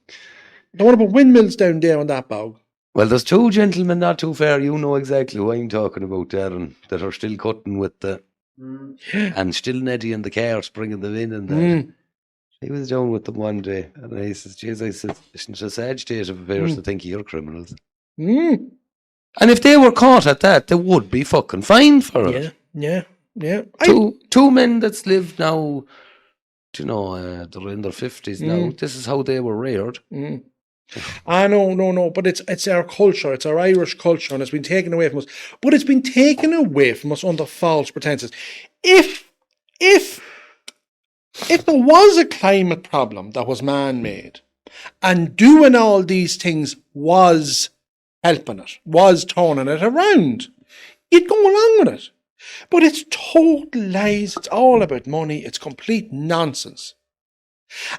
They want to put windmills down there on that bog. Well, there's two gentlemen not too far. You know exactly who I'm talking about, Darren, that are still cutting with the... And still Neddy in the cars bringing them in and that. He was down with them one day and I says, it's a sad state of affairs to think you're criminals. And if they were caught at that, they would be fucking fined for it. Yeah. Two men that's lived now, they're in their 50s now. This is how they were reared. No. But it's our culture. It's our Irish culture, and it's been taken away from us. But it's been taken away from us under false pretenses. If there was a climate problem that was man-made, and doing all these things was helping it, was turning it around, you'd go along with it. But it's total lies. It's all about money. It's complete nonsense.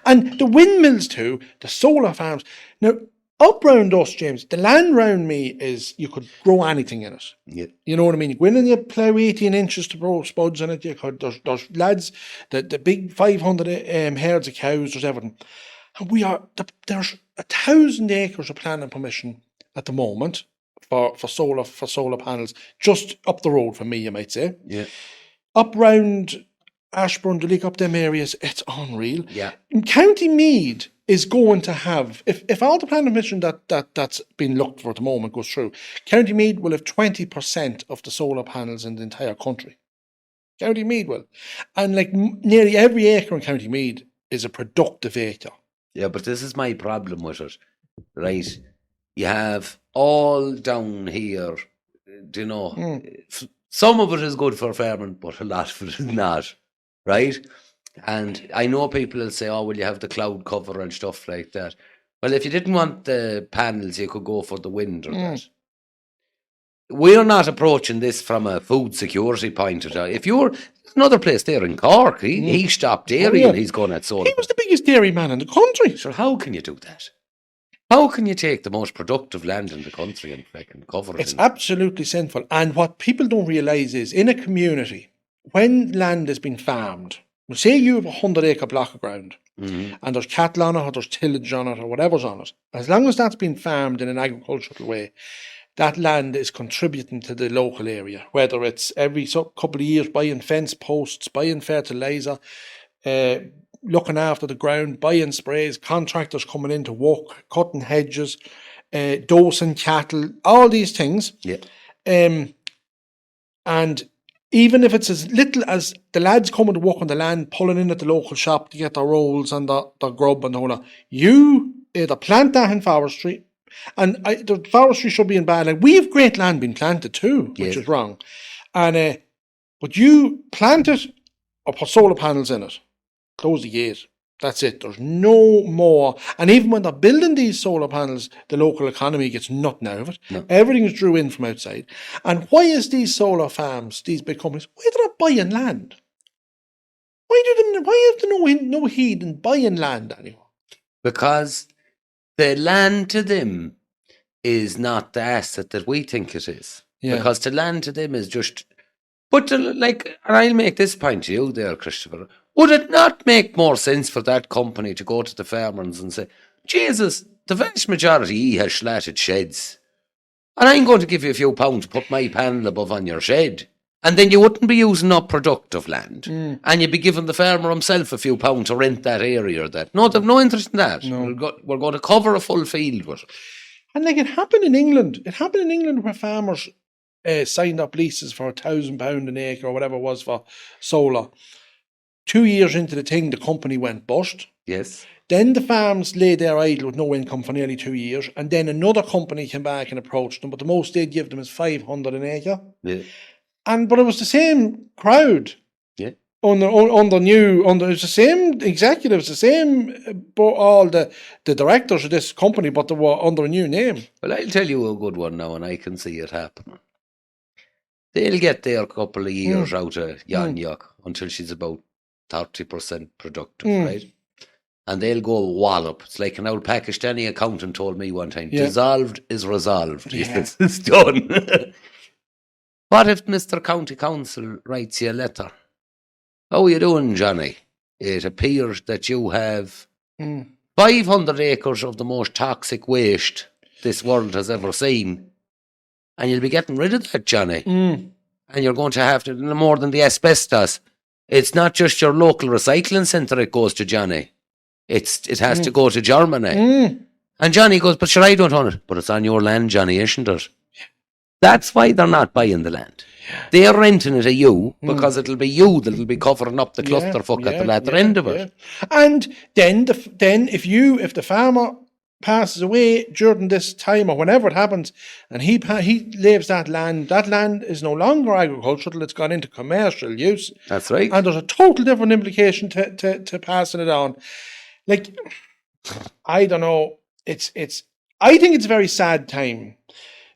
And the windmills too, the solar farms. Now, up round us, James, the land round me is, you could grow anything in it. Yeah. You know what I mean? You go in and you plough 18 inches to grow spuds in it. You could, there's lads, the big 500 herds of cows, there's everything. And there's 1,000 acres of planning permission at the moment for solar panels, just up the road from me, you might say. Yeah. Up round Ashbourne, Duleek, up them areas, it's unreal. Yeah. And County Meath is going to have, if all the planning permission that's been looked for at the moment goes through, County Meath will have 20% of the solar panels in the entire country. County Meath will. And like nearly every acre in County Meath is a productive acre. Yeah, but this is my problem with it, right? You have all down here, you know, some of it is good for farming, but a lot of it is not, right? And I know people will say, oh, well, you have the cloud cover and stuff like that. Well, if you didn't want the panels, you could go for the wind or that. We're not approaching this from a food security point of view. If you're, there's another place there in Cork, he stopped dairy and he's going at solar. He was the biggest dairy man in the country. So how can you do that? How can you take the most productive land in the country and fucking cover it? It's absolutely sinful. And what people don't realise is, in a community, when land has been farmed, well, say you have a 100-acre block of ground, and there's cattle on it, or there's tillage on it, or whatever's on it, as long as that's been farmed in an agricultural way, that land is contributing to the local area, whether it's every couple of years buying fence posts, buying fertiliser, looking after the ground, buying sprays, contractors coming in to work, cutting hedges, dosing cattle, all these things. Yeah. And even if it's as little as the lads coming to work on the land, pulling in at the local shop to get their rolls and their grub and the whole lot, you either plant that in forestry, and the forestry should be in bad. Like, we have great land being planted too, which is wrong. And but you plant it or put solar panels in it, close the gate. That's it. There's no more. And even when they're building these solar panels, the local economy gets nothing out of it. No. Everything's drew in from outside. And why is these solar farms, these big companies, why are they not buying land? Why have they no heed in buying land anymore? Because the land to them is not the asset that we think it is. Yeah. Because the land to them is just... But and I'll make this point to you there, Christopher. Would it not make more sense for that company to go to the farmers and say, Jesus, the vast majority has slatted sheds, and I'm going to give you a few pounds to put my panel above on your shed, and then you wouldn't be using up productive land, and you'd be giving the farmer himself a few pounds to rent that area or that. No, they've no interest in that. No. We're going to cover a full field with it. And it happened in England. It happened in England where farmers signed up leases for £1,000 an acre or whatever it was for solar. 2 years into the thing, the company went bust. Yes. Then the farms lay there idle with no income for nearly 2 years. And then another company came back and approached them, but the most they'd give them is 500 an acre. Yeah. But it was the same crowd. Yeah. It was the same executives, the same, all the directors of this company, but they were under a new name. Well, I'll tell you a good one now, and I can see it happening. They'll get there a couple of years out of Jan Yuck until she's about 30% productive, right? And they'll go wallop. It's like an old Pakistani accountant told me one time, dissolved is resolved. Yeah. It's done. What if Mr. County Council writes you a letter? How are you doing, Johnny? It appears that you have 500 acres of the most toxic waste this world has ever seen. And you'll be getting rid of that, Johnny. And you're going to have to, no more than the asbestos. It's not just your local recycling centre it goes to, Johnny. It has to go to Germany. And Johnny goes, but sure, I don't own it. But it's on your land, Johnny, isn't it? Yeah. That's why they're not buying the land. Yeah. They're renting it to you because it'll be you that'll be covering up the clusterfuck at the latter end of it. And then if the farmer passes away during this time or whenever it happens, and he leaves that land is no longer agricultural, it's gone into commercial use. That's right. And there's a total different implication to passing it on. Like, I don't know, I think it's a very sad time,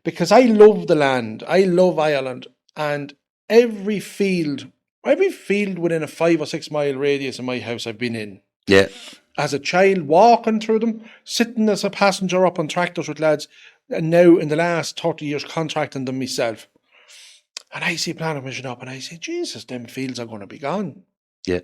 because I love the land, I love Ireland, and every field within a 5 or 6 mile radius of my house I've been in. Yeah. As a child, walking through them, sitting as a passenger up on tractors with lads, and now in the last 30 years contracting them myself. And I see planning commission up and I say, Jesus, them fields are going to be gone. Yeah.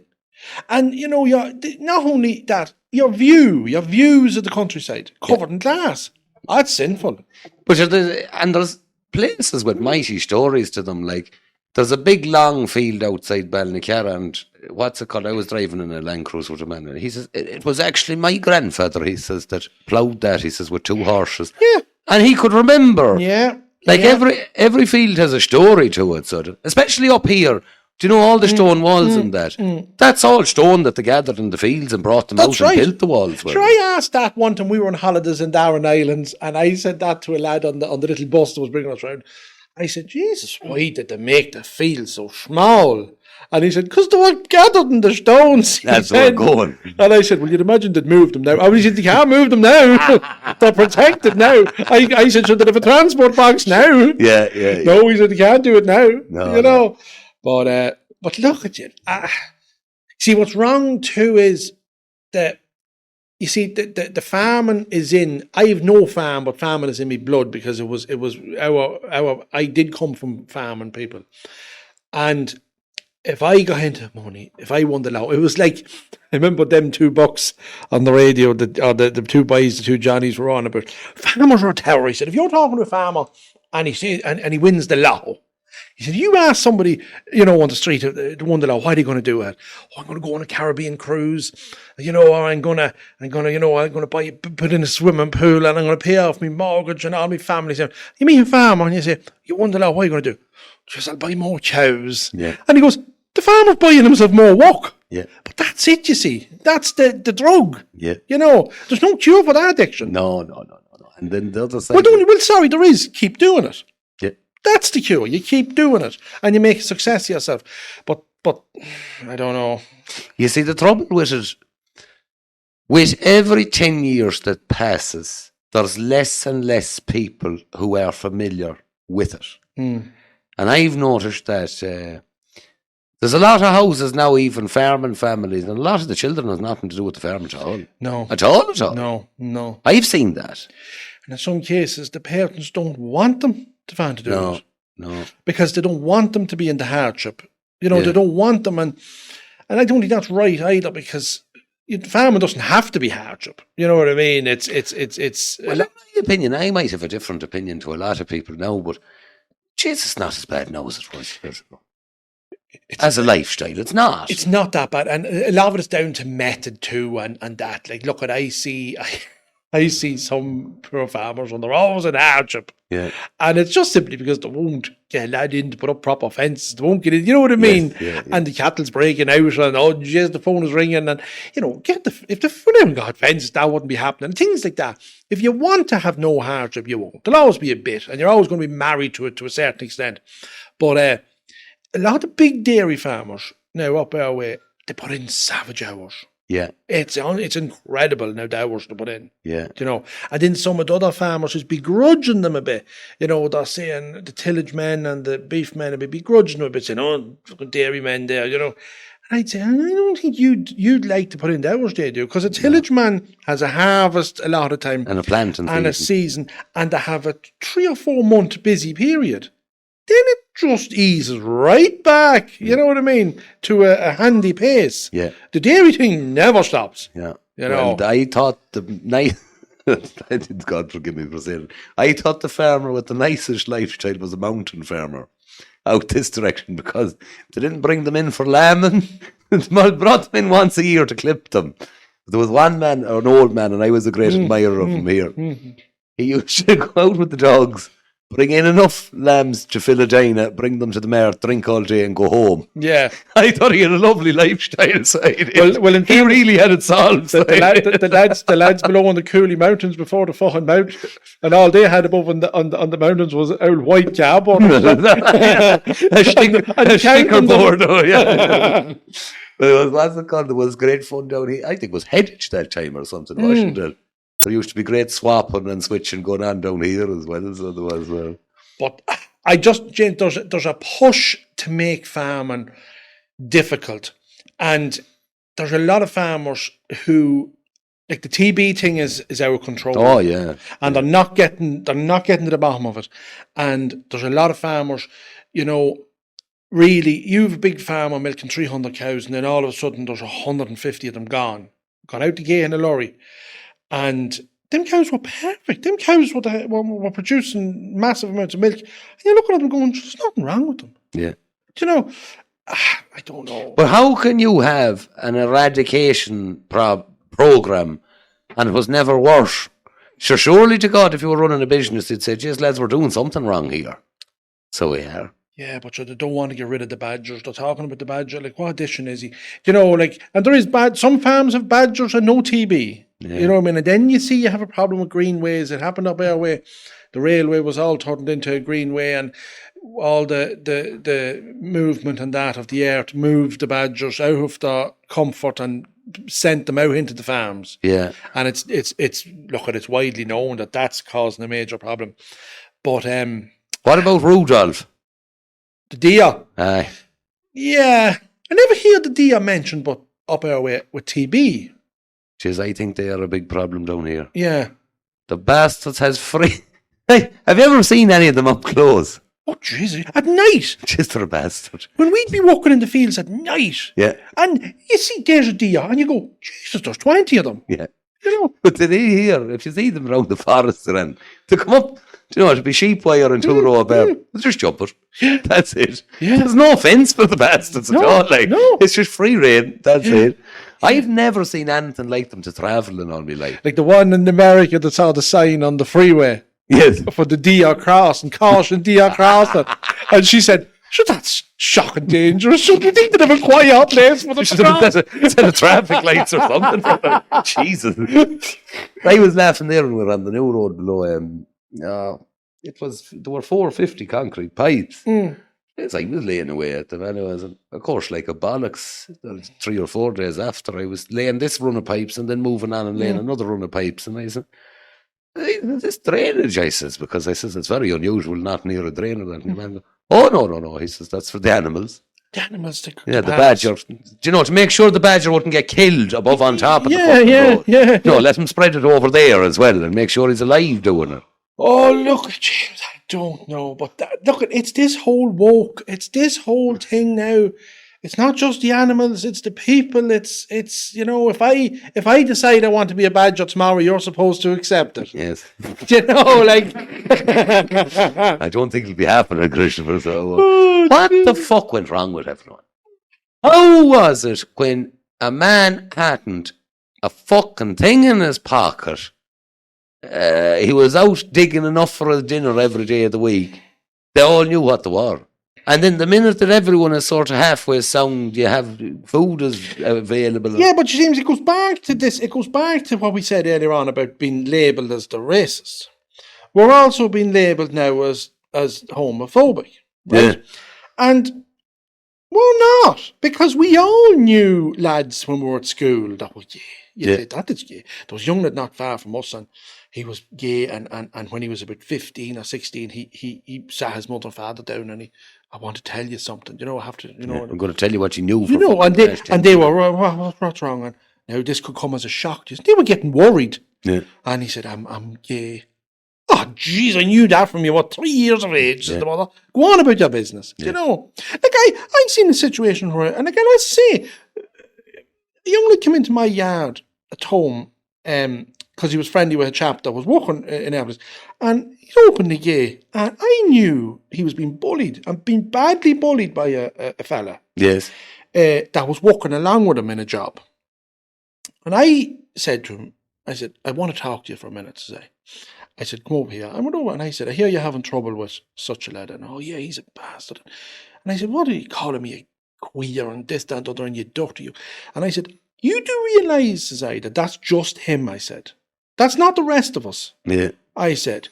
And, you know, not only that, your views of the countryside covered in glass. That's sinful. But there's places with mighty stories to them, like there's a big long field outside Balnacarra, and what's it called? I was driving in a Land Cruiser with a man, and he says, it was actually my grandfather, he says, that ploughed that, he says, with 2 horses. Yeah. And he could remember. Yeah. Like every field has a story to it, sort of. Especially up here. Do you know all the stone walls and that? That's all stone that they gathered in the fields and brought them out and built the walls with. Sure, I asked that one time we were on holidays in Darren Islands, and I said that to a lad on the little bus that was bringing us around. I said, Jesus, why did they make the field so small? And he said, because they were gathered in the stones. That's where we're going. And I said, well, you'd imagine they'd moved them now. I mean, he said, you can't move them now. They're protected now. I said, should they have a transport box now? Yeah. No, he said, you can't do it now. No, you know. But look at you. See, what's wrong too is that, you see, the farming is in. I have no farm, but farming is in my blood, because it was I did come from farming people, and if I got into money, if I won the law, it was like, I remember them $2 on the radio, the 2 boys, the 2 Johnnies were on about farmers are terrorists. He said, if you're talking to a farmer and he wins the law, he said, you ask somebody, you know, on the street to win the law, why are they going to do it? Oh, I'm going to go on a Caribbean cruise, you know, or I'm going to put in a swimming pool, and I'm going to pay off my mortgage and all my family. So, you mean a farmer? And you say, you won the law, what are you going to do? Just, I'll buy more cows. Yeah. And he goes, the farmer's buying himself more work. Yeah. But that's it, you see. That's the drug. Yeah. You know, there's no cure for that addiction. No. And then the other side. Well, sorry, there is. Keep doing it. Yeah. That's the cure. You keep doing it, and you make a success of yourself. But I don't know. You see, the trouble with it, with every 10 years that passes, there's less and less people who are familiar with it. And I've noticed that there's a lot of houses now, even farming families, and a lot of the children has nothing to do with the farm at all. No. At all? No. I've seen that. And in some cases, the parents don't want them to find to do it. No. Because they don't want them to be in the hardship. You know, they don't want them. And I don't think that's right either, because farming doesn't have to be hardship. You know what I mean? It's. Well, in my opinion, I might have a different opinion to a lot of people now, but Jesus, it's not as bad now as it was years ago. As a lifestyle, it's not. It's not that bad. And a lot of it is down to method too, and that. Like, look, what I see some poor farmers, and they're always in hardship. Yeah. And it's just simply because they won't get allowed in to put up proper fences. They won't get in, you know what I mean? Yes, yeah. And the cattle's breaking out, and oh, jeez, the phone is ringing, and, you know, if the haven't got fences, that wouldn't be happening. Things like that. If you want to have no hardship, you won't. There'll always be a bit, and you're always going to be married to it to a certain extent. But a lot of big dairy farmers now up our way, they put in savage hours. Yeah. It's incredible now, the hours to put in. Yeah. You know, and then some of the other farmers is begrudging them a bit. You know, they're saying the tillage men and the beef men would be begrudging them a bit, saying, oh, dairy men there, you know. And I'd say, I don't think you'd like to put in the hours they do, because a tillage man has a harvest a lot of time. And a planting and a season, and they have a 3 or 4 month busy period. Then it just eases right back, you know what I mean, to a handy pace. Yeah. The dairy thing never stops. Yeah. You know. And I thought God forgive me for saying it, I thought the farmer with the nicest lifestyle was a mountain farmer out this direction, because they didn't bring them in for lambing. They brought them in once a year to clip them. There was one man, or an old man, and I was a great admirer of him here. He used to go out with the dogs bring in enough lambs to fill a diner, bring them to the mare, drink all day and go home. Yeah. I thought he had a lovely lifestyle side. Well, he really had it solved. The lads below in the Cooley Mountains before the fucking mount, and all they had above on the mountains was an old white cab on a sticker board, yeah. But what's it called? It was great fun down here. I think it was Headage that time or something, wasn't it? There used to be great swapping and switching going on down here as well. So there was. But I just, Jane, there's a push to make farming difficult, and there's a lot of farmers who, like, the TB thing is out of control. Oh yeah, and they're not getting to the bottom of it. And there's a lot of farmers, really, you have a big farmer milking 300 cows, and then all of a sudden there's 150 of them gone out the gate in a lorry. And them cows were perfect. Them cows were producing massive amounts of milk. And you're looking at them going, there's nothing wrong with them. Yeah. I don't know. But how can you have an eradication program and it was never worse? Sure, surely to God, if you were running a business, you'd say, geez, lads, we're doing something wrong here. So we are. Yeah, but they don't want to get rid of the badgers. They're talking about the badger. Like, what addition is he? And there is some farms have badgers and no TB. Yeah. You know what I mean? And then you see you have a problem with greenways. It happened up our way. The railway was all turned into a greenway, and all the movement and that of the earth moved the badgers out of their comfort and sent them out into the farms. Yeah. And it's widely known that that's causing a major problem. But what about Rudolph? The deer. Aye. Yeah. I never hear the deer mentioned, but up our way with TB. Jeez, I think they are a big problem down here. Yeah. The bastards has free... Hey, have you ever seen any of them up close? Oh, jeez. At night. Just for a bastard. When we'd be walking in the fields at night. Yeah. And you see there's a deer and you go, Jesus, there's 20 of them. Yeah. But today here, if you see them around the forest around, to come up, it'd be sheep wire and two row of bear. It's just jump it. Yeah. That's it. Yeah. There's no fence for the bastards at all. It's just free rein. That's it. I've never seen anything like them to travel in all my life. Like the one in America that saw the sign on the freeway. Yes. For the deer cross and caution deer crossing. And she said, sure, that's shocking dangerous. Should we think they'd have a quiet place for the set of traffic lights or something? Jesus. I was laughing there when we were on the new road below. There were 450 concrete pipes. As I was laying away at them, and it was, of course, like a bollocks. 3 or 4 days after, I was laying this run of pipes and then moving on and laying another run of pipes. And I said, this drainage, I says, because I says, it's very unusual not near a drain or that. And the man goes, oh, no. He says, that's for the animals. The animals to the badger. To make sure the badger wouldn't get killed above on top of the fucking road. Yeah. No, let him spread it over there as well and make sure he's alive doing it. Oh, look, James, I don't know. But it's this whole woke. It's this whole thing now. It's not just the animals, it's the people. It's if I decide I want to be a badger tomorrow, you're supposed to accept it. Yes. I don't think it'll be happening, Christopher. So, what the fuck went wrong with everyone? How was it when a man hadn't a fucking thing in his pocket? He was out digging enough for a dinner every day of the week. They all knew what they were. And then the minute that everyone is sort of halfway sound, you have food is available. Yeah, but James, it goes back to this. It goes back to what we said earlier on about being labelled as the racist. We're also being labelled now as homophobic, right? Yeah. And we're not, because we all knew lads when we were at school that were gay. That is gay. There was a young lad not far from us, and he was gay, and when he was about 15 or 16, he sat his mother and father down, and I want to tell you something. I have to. I'm going to tell you what you knew. And they were, what's wrong? And now this could come as a shock to you. They were getting worried. Yeah. And he said, I'm gay. Oh, jeez, I knew that from you. 3 years of age? Says the mother. Go on about your business. Yeah. Like I seen a situation where, and again, I say, a young lad came into my yard at home, because he was friendly with a chap that was working in our place, and he's openly gay, and I knew he was being bullied and being badly bullied by a fella. Yes. That was working along with him in a job. And I said to him, I want to talk to you for a minute today. I said, come over here. I went over and I said, I hear you're having trouble with such a lad. And, oh, yeah, he's a bastard. And I said, what are you calling me, a queer and this, that, and the other, and you dirty you? And I said, you do realise, says I, that that's just him, I said. That's not the rest of us. Yeah. I said.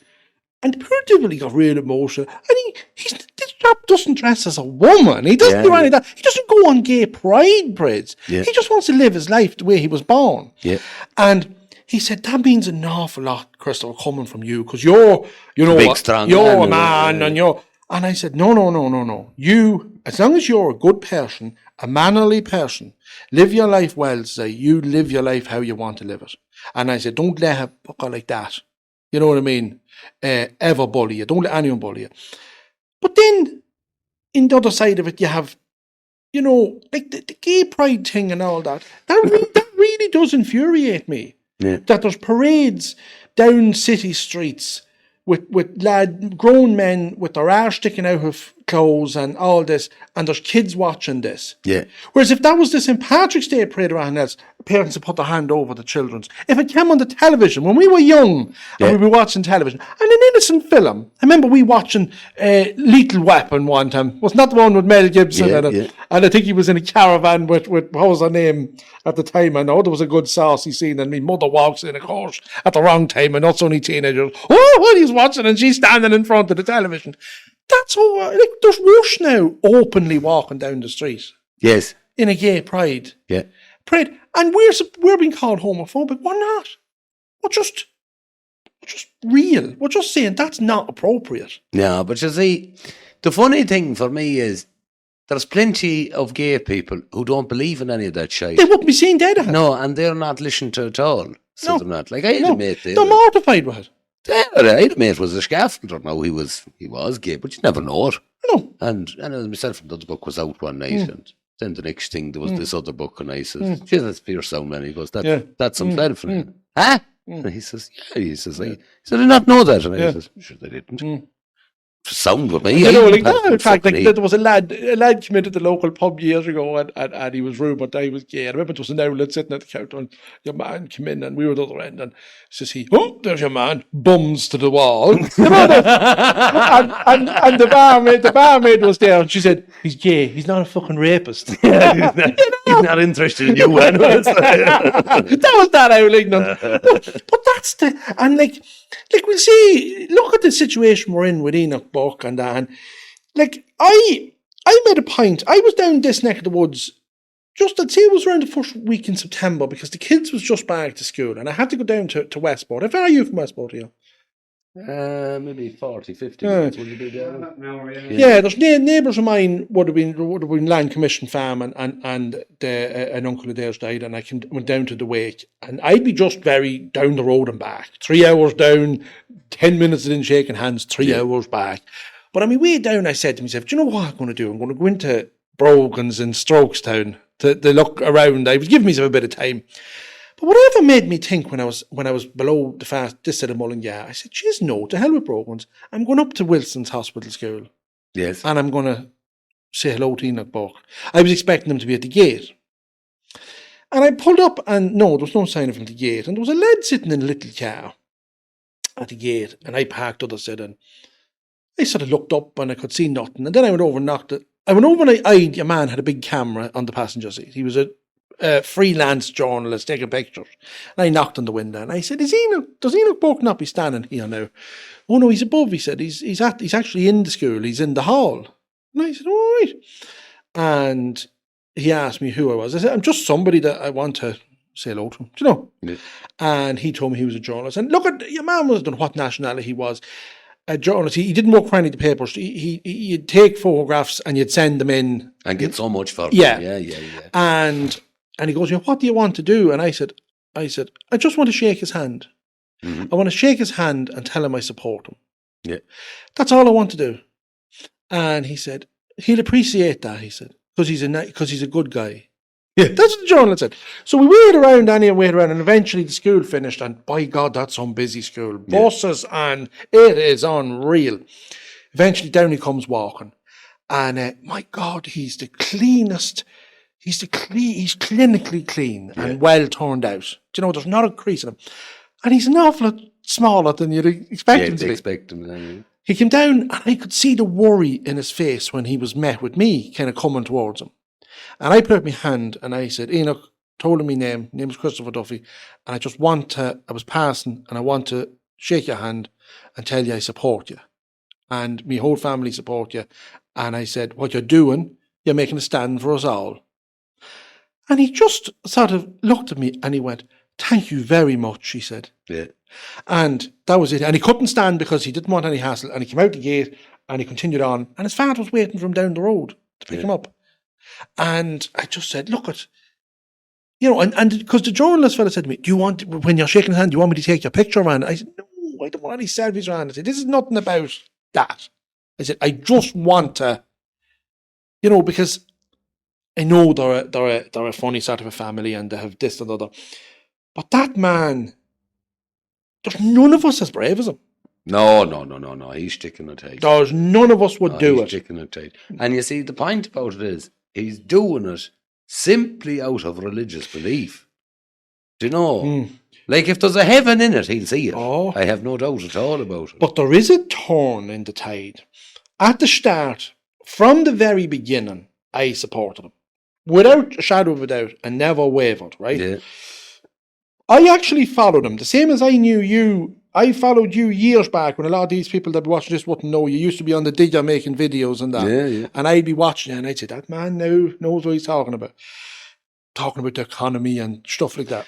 And the poor devil, he got real emotional. And this chap doesn't dress as a woman. He doesn't do any of that. He doesn't go on gay pride parades. Yeah. He just wants to live his life the way he was born. Yeah. And he said, that means an awful lot, Christopher, coming from you, because you're, big, strong you're a man, and you're... And I said, no. You, as long as you're a good person, a mannerly person, live your life well, say, you live your life how you want to live it. And I said, don't let a fucker like that, you know what I mean, ever bully you. Don't let anyone bully you. But then, in the other side of it, you have, you know, like the gay pride thing and all that. That really does infuriate me. Yeah. That there's parades down city streets with grown men with their arse sticking out of clothes and all this, and there's kids watching this. Yeah. Whereas if that was the St. Patrick's Day parade or anything else, parents would put their hand over the children's. If it came on the television when we were young and we were watching television, and an innocent film, I remember we watching Lethal Weapon one time. Wasn't that the one with Mel Gibson in it? Yeah. And I think he was in a caravan with what was her name at the time? I know there was a good saucy scene, and my mother walks in, of course, at the wrong time, and us only teenagers. Oh, what he's watching, and she's standing in front of the television. That's all. Like, there's worse now openly walking down the street. Yes. In a gay pride. Yeah. Parade. And we're being called homophobic. We're not. We're just real. We're just saying that's not appropriate. No, but you see, the funny thing for me is there's plenty of gay people who don't believe in any of that shit. They wouldn't be seen dead at it. No, and they're not listened to at all. So no. They're not. Like, I had a mate there. They're mortified with it. I had a mate was a scaffolder. Now he was gay, but you never know it. No. And myself and the other book was out one night, and then the next thing there was this other book, and I says, "Geez, that's pure sound, man." He goes, "That's some flat for him." Huh? And he says, "Yeah." He says, "I did not know that." And I says, "Sure, they didn't." Sound with me. You know, like that. In fact, like there was a lad came into the local pub years ago, and he was rude, but I was gay. I remember there was an outlet sitting at the counter, and your man came in, and we were at the other end, and says he, "Oh, there's your man," bums to the wall. You know that? and the barmaid was there, and she said, "He's gay. He's not a fucking rapist." He's not interested in you. That was that outlet, but that's we'll see. Look at the situation we're in with Enoch Buck and that. And like I made a point. I was down this neck of the woods. I'd say it was around the first week in September because the kids was just back to school, and I had to go down to Westport. How far are you from Westport here? Maybe 40, 50 minutes. Will you be there? Yeah, there's neighbours of mine would have been Land Commission Farm, and an uncle of theirs died, and I went down to the wake, and I'd be just very down the road and back. 3 hours down, 10 minutes in shaking hands, 3 hours back. But on my way down, I said to myself, do you know what I'm going to do? I'm going to go into Brogan's in Strokestown to look around. I was giving myself a bit of time. But whatever made me think when I was below this side of Mullingar, I said, geez, no, to hell with Brogan's. I'm going up to Wilson's Hospital School. Yes. And I'm going to say hello to Enoch Buck. I was expecting him to be at the gate. And I pulled up, and no, there was no sign of him at the gate. And there was a lad sitting in a little car at the gate, and I parked other side, and I sort of looked up, and I could see nothing. And then I went over and knocked it. I went over and I eyed a man had a big camera on the passenger seat. He was a freelance journalist taking pictures. And I knocked on the window and I said, does Enoch Buck not be standing here now? Oh no, he's above, he said. He's actually in the school, he's in the hall. And I said, all right. And he asked me who I was. I said, I'm just somebody that I want to say hello to, do you know? Yeah. And he told me he was a journalist. And look at your man, was don't know what nationality he was. A journalist. He didn't work for any of the papers. He'd take photographs and you'd send them in. And get so much for them. Yeah. And he goes, what do you want to do? And I said, I just want to shake his hand. Mm-hmm. I want to shake his hand and tell him I support him. Yeah. That's all I want to do. And he said, he'll appreciate that, he said, because he's a good guy. Yeah. That's what the journalist said. So we waited around, and eventually the school finished, and by God, that's some busy school. Buses, and it is unreal. Eventually down he comes walking. And my God, he's the cleanest. He's clinically clean and well turned out. Do you know, there's not a crease in him. And he's an awful lot smaller than you'd expect him to be. He came down and I could see the worry in his face when he was met with me kind of coming towards him. And I put out my hand and I said, Enoch, told him my name was Christopher Duffy, and I was passing and I want to shake your hand and tell you I support you. And my whole family support you. And I said, what you're doing, you're making a stand for us all. And he just sort of looked at me and he went, thank you very much, he said. Yeah. And that was it. And he couldn't stand because he didn't want any hassle. And he came out the gate and he continued on. And his father was waiting for him down the road to pick him up. And I just said, look at, and because the journalist fella said to me, when you're shaking his hand, do you want me to take your picture around? I said, no, I don't want any selfies around. I said, this is nothing about that. I said, I just want to, because I know they're a funny sort of a family and they have this and other. But that man, there's none of us as brave as him. No. He's sticking it tight. There's none of us would do it. He's sticking it tight. And you see, the point about it is, he's doing it simply out of religious belief. Do you know? Like, if there's a heaven in it, he'll see it. Oh. I have no doubt at all about it. But there is a turn in the tide. At the start, from the very beginning, I supported him. Without a shadow of a doubt, and never wavered, right? Yeah. I actually followed him. The same as I knew you. I followed you years back when a lot of these people that watch this wouldn't know. You used to be on the digger making videos and that. Yeah. And I'd be watching you and I'd say, that man now knows what he's talking about. Talking about the economy and stuff like that.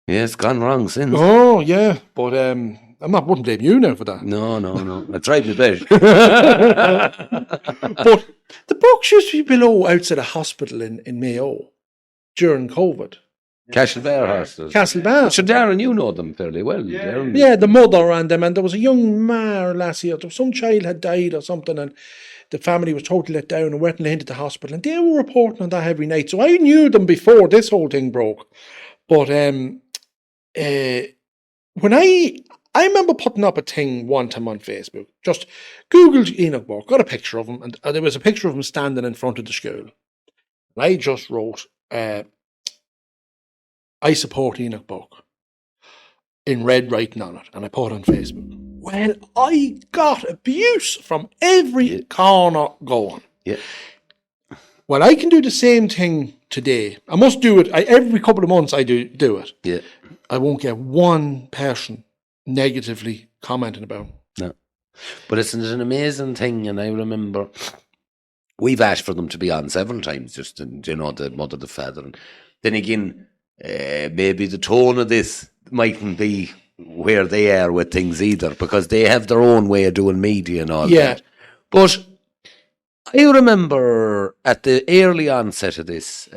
Yeah, it's gone wrong since. Oh, yeah. But wouldn't blame you now for that. No. I tried my best. But the books used to be below outside a hospital in Mayo during COVID. Castlebar Hospital. Castlebar. So Darren, you know them fairly well. Yeah, the mother and them, and there was a young man last year. Some child had died or something, and the family was totally let down and weren't into the hospital, and they were reporting on that every night. So I knew them before this whole thing broke. But when I remember putting up a thing one time on Facebook, just Googled Enoch Burke, got a picture of him, and there was a picture of him standing in front of the school. And I just wrote, I support Enoch Burke in red writing on it, and I put it on Facebook. Well, I got abuse from every corner going. Yeah. Well, I can do the same thing today. I must do it. Every couple of months I do it. Yeah. I won't get one person negatively commenting about it. No. But it's an amazing thing, and I remember we've asked for them to be on several times, just the mother, the father. And then again, maybe the tone of this mightn't be where they are with things either, because they have their own way of doing media and all that. But I remember at the early onset of this,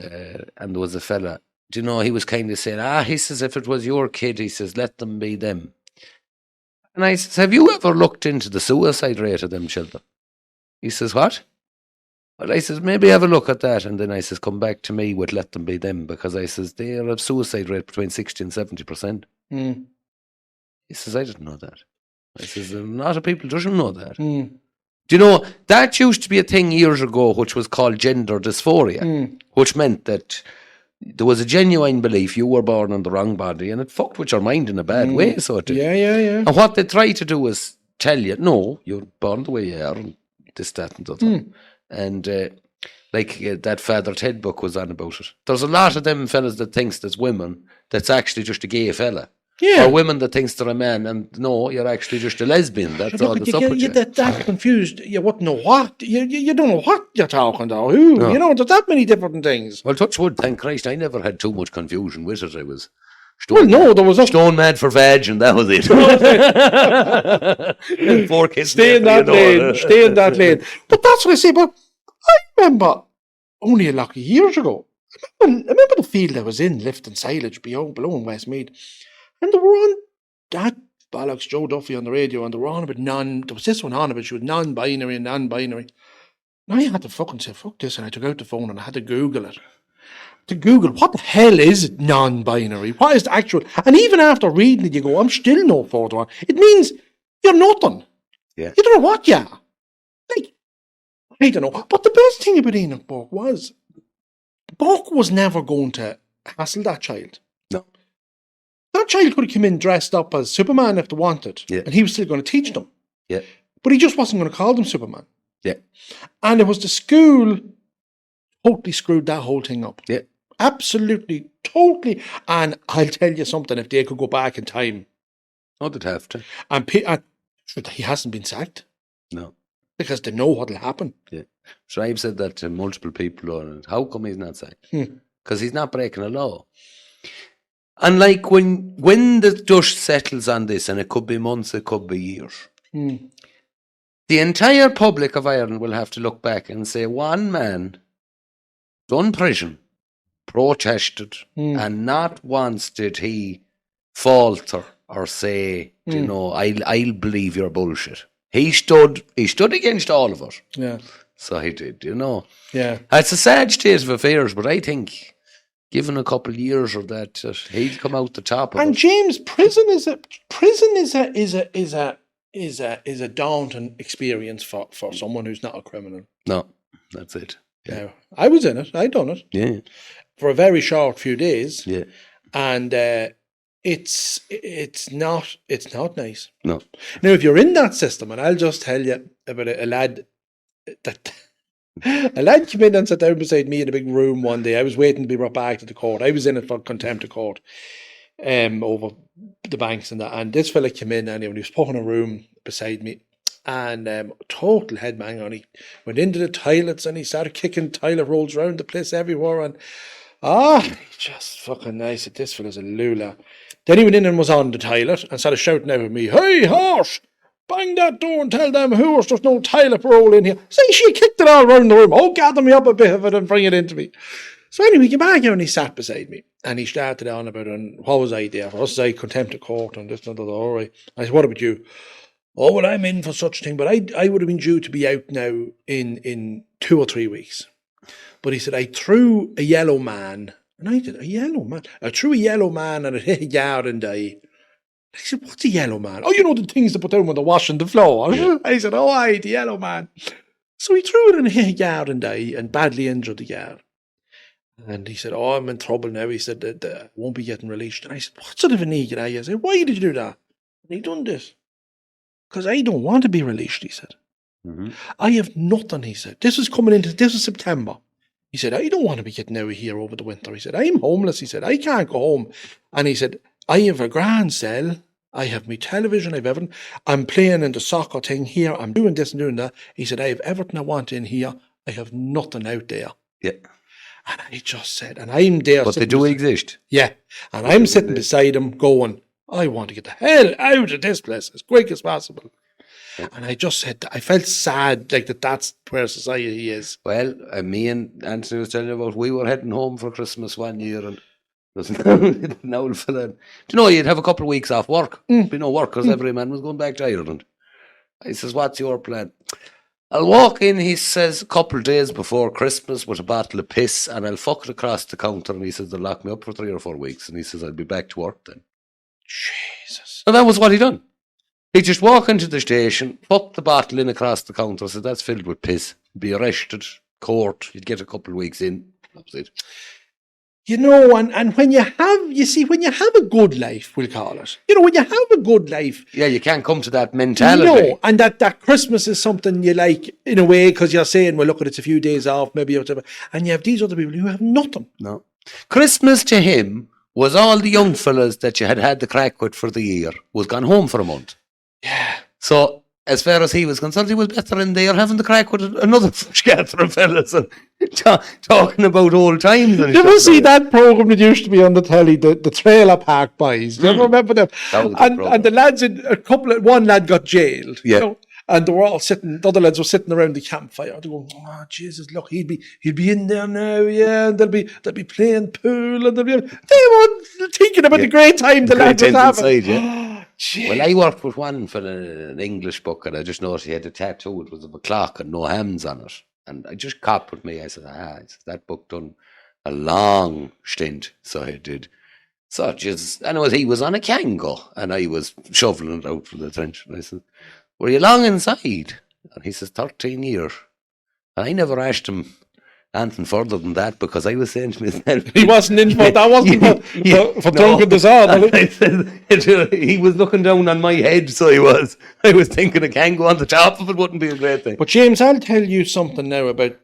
and there was a fella, he was kind of saying, he says, if it was your kid, he says, let them be them. And I says, have you ever looked into the suicide rate of them children? He says, what? Well, I says, maybe have a look at that. And then I says, come back to me with let them be them, because I says, they have a suicide rate between 60 and 70%. He says, I didn't know that. I says, a lot of people doesn't know that. Do you know, that used to be a thing years ago, which was called gender dysphoria, which meant that there was a genuine belief you were born in the wrong body, and it fucked with your mind in a bad way, so it did. Yeah. And what they try to do is tell you, no, you're born the way you are, and this, that, and the other. And that Father Ted book was on about it. There's a lot of them fellas that thinks there's women that's actually just a gay fella. Yeah. Or women that thinks they're a man, and no, you're actually just a lesbian. That's all that's up with you. You're that confused. You wouldn't know what. You don't know what you're talking about. Who? No. There's that many different things. Well, touch wood, thank Christ, I never had too much confusion with it. I was there was stone mad for veg, and that was it. 4 kids. Stay in that lane. But that's what I say. But I remember only a lot of years ago. I remember the field I was in, lifting silage below in Westmead. And they were on that bollocks Joe Duffy on the radio, and they were on about there was this one on about she was non-binary. And I had to fucking say, fuck this, and I took out the phone and I had to Google it. What the hell is non-binary? What is the actual... And even after reading it, you go, I'm still no further on. It means you're nothing. Yeah. You don't know what you are. I don't know. But the best thing about Enoch Burke was, Burke was never going to hassle that child. No. That child could have come in dressed up as Superman if they wanted, and he was still going to teach them. Yeah. But he just wasn't going to call them Superman. Yeah. And it was the school totally screwed that whole thing up. Yeah. Absolutely, totally. And I'll tell you something, if they could go back in time. Oh, they'd have to. And he hasn't been sacked. No. Because they know what'll happen. Yeah. So I've said that to multiple people on it. How come he's not sacked? Because he's not breaking a law. And like when the dust settles on this, and it could be months, it could be years, the entire public of Ireland will have to look back and say one man done prison, protested, and not once did he falter or say, you know, I'll believe your bullshit. He stood against all of us. Yeah. So he did, you know. Yeah. It's a sad state of affairs, but I think given a couple of years or that, he'll come out the top of it. And James, prison is a daunting experience for someone who's not a criminal. No, that's it. Yeah. Now, I was in it. I'd done it. Yeah. For a very short few days. Yeah. And it's not nice. No. Now, if you're in that system, and I'll just tell you about a lad that a lad came in and sat down beside me in a big room one day. I was waiting to be brought back to the court. I was in it for contempt of court, over the banks and that. And this fella came in and he was put in a room beside me, and total headbang on. He went into the toilets and he started kicking toilet rolls around the place everywhere. And just fucking nice. This fella's a lula. Then he went in and was on the toilet and started shouting out at me, "Hey, horse! Bang that door and tell them who's there's no toilet roll in here." So she kicked it all around the room. Oh, gather me up a bit of it and bring it into me. So anyway, he came back here and he sat beside me. And he started on about, what was I there for? Us, I contempt of court and this and that. All right. I said, what about you? Oh, well, I'm in for such a thing, but I would have been due to be out now in 2 or 3 weeks. But he said, I threw a yellow man. And I did, a yellow man? I threw a yellow man and it hit a yard and died. I said, what's a yellow man? Oh, you know the things they put down when they're washing the floor. Yeah. I said, oh, aye, the yellow man. So he threw it in a yard and died and badly injured the yard. And he said, oh, I'm in trouble now. He said, that I won't be getting released. And I said, what sort of an idiot are you? I said, why did you do that? And he done this. Because I don't want to be released, he said. Mm-hmm. I have nothing, he said. This was September. He said, I don't want to be getting out of here over the winter. He said, I'm homeless. He said, I can't go home. And he said, I have a grand cell. I have my television. I have everything. I'm playing in the soccer thing here. I'm doing this and doing that. He said, I have everything I want in here. I have nothing out there. Yeah. And I just said, and I'm there. But they do exist. Yeah. And I'm sitting beside him going, I want to get the hell out of this place as quick as possible. Yeah. And I just said, I felt sad, like that's where society is. Well, me and Anthony was telling you about, we were heading home for Christmas one year, and there's an old fella. Do you know, you'd have a couple of weeks off work. Be no work because every man was going back to Ireland. I says, what's your plan? I'll walk in, he says, a couple of days before Christmas with a bottle of piss, and I'll fuck it across the counter. And he says, they'll lock me up for 3 or 4 weeks. And he says, I'll be back to work then. Jesus. And that was what he done. He just walk into the station, fuck the bottle in across the counter, said, that's filled with piss. Be arrested, court, you'd get a couple of weeks in. That was it. You know, and when you have a good life, we'll call it. You know, when you have a good life. Yeah, you can't come to that mentality. No, and that Christmas is something you like in a way because you're saying, well, look, it's a few days off, maybe, whatever. And you have these other people who have nothing. No. Christmas to him was all the young fellas that you had the crack with for the year was gone home for a month. Yeah. So, as far as he was concerned, he was better in there having the crack with another fresh gather of fellas and talking about old times. And you ever see that programme that used to be on the telly, the Trailer Park Boys? Do you ever remember them? And the lads, one lad got jailed. Yeah. You know, and they were all sitting, the other lads were sitting around the campfire. They go, oh, Jesus, look, he'd be in there now, yeah, and they'll be playing pool, and they were thinking about the great time the lads was having. Inside, yeah. Well, I worked with one for an English book, and I just noticed he had a tattoo. It was of a clock and no hands on it. And I just copped with me. I said, that book done a long stint. So I did. So just, anyways, he was on a Kango, and I was shoveling it out from the trench. And I said, were you long inside? And he says, 13 years. And I never asked him anything further than that, because I was saying to myself, he wasn't in for that. Wasn't for drunken disorder. I said, he was looking down on my head, so I was thinking I can go on the top of it, wouldn't be a great thing. But James, I'll tell you something now about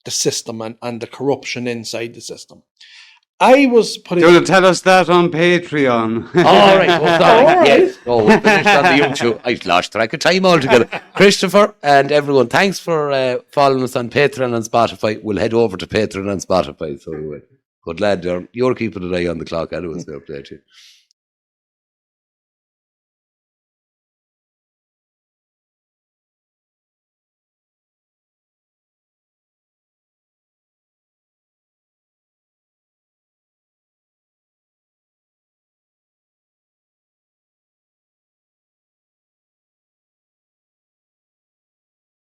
the system and the corruption inside the system. I was putting. Do you want to tell us that on Patreon? All right. Well, sorry. Yes. Oh, we finished on the YouTube. I lost track of time altogether. Christopher and everyone, thanks for following us on Patreon and Spotify. We'll head over to Patreon and Spotify. So good lad, you're keeping an eye on the clock. Anyway, so fair play to you.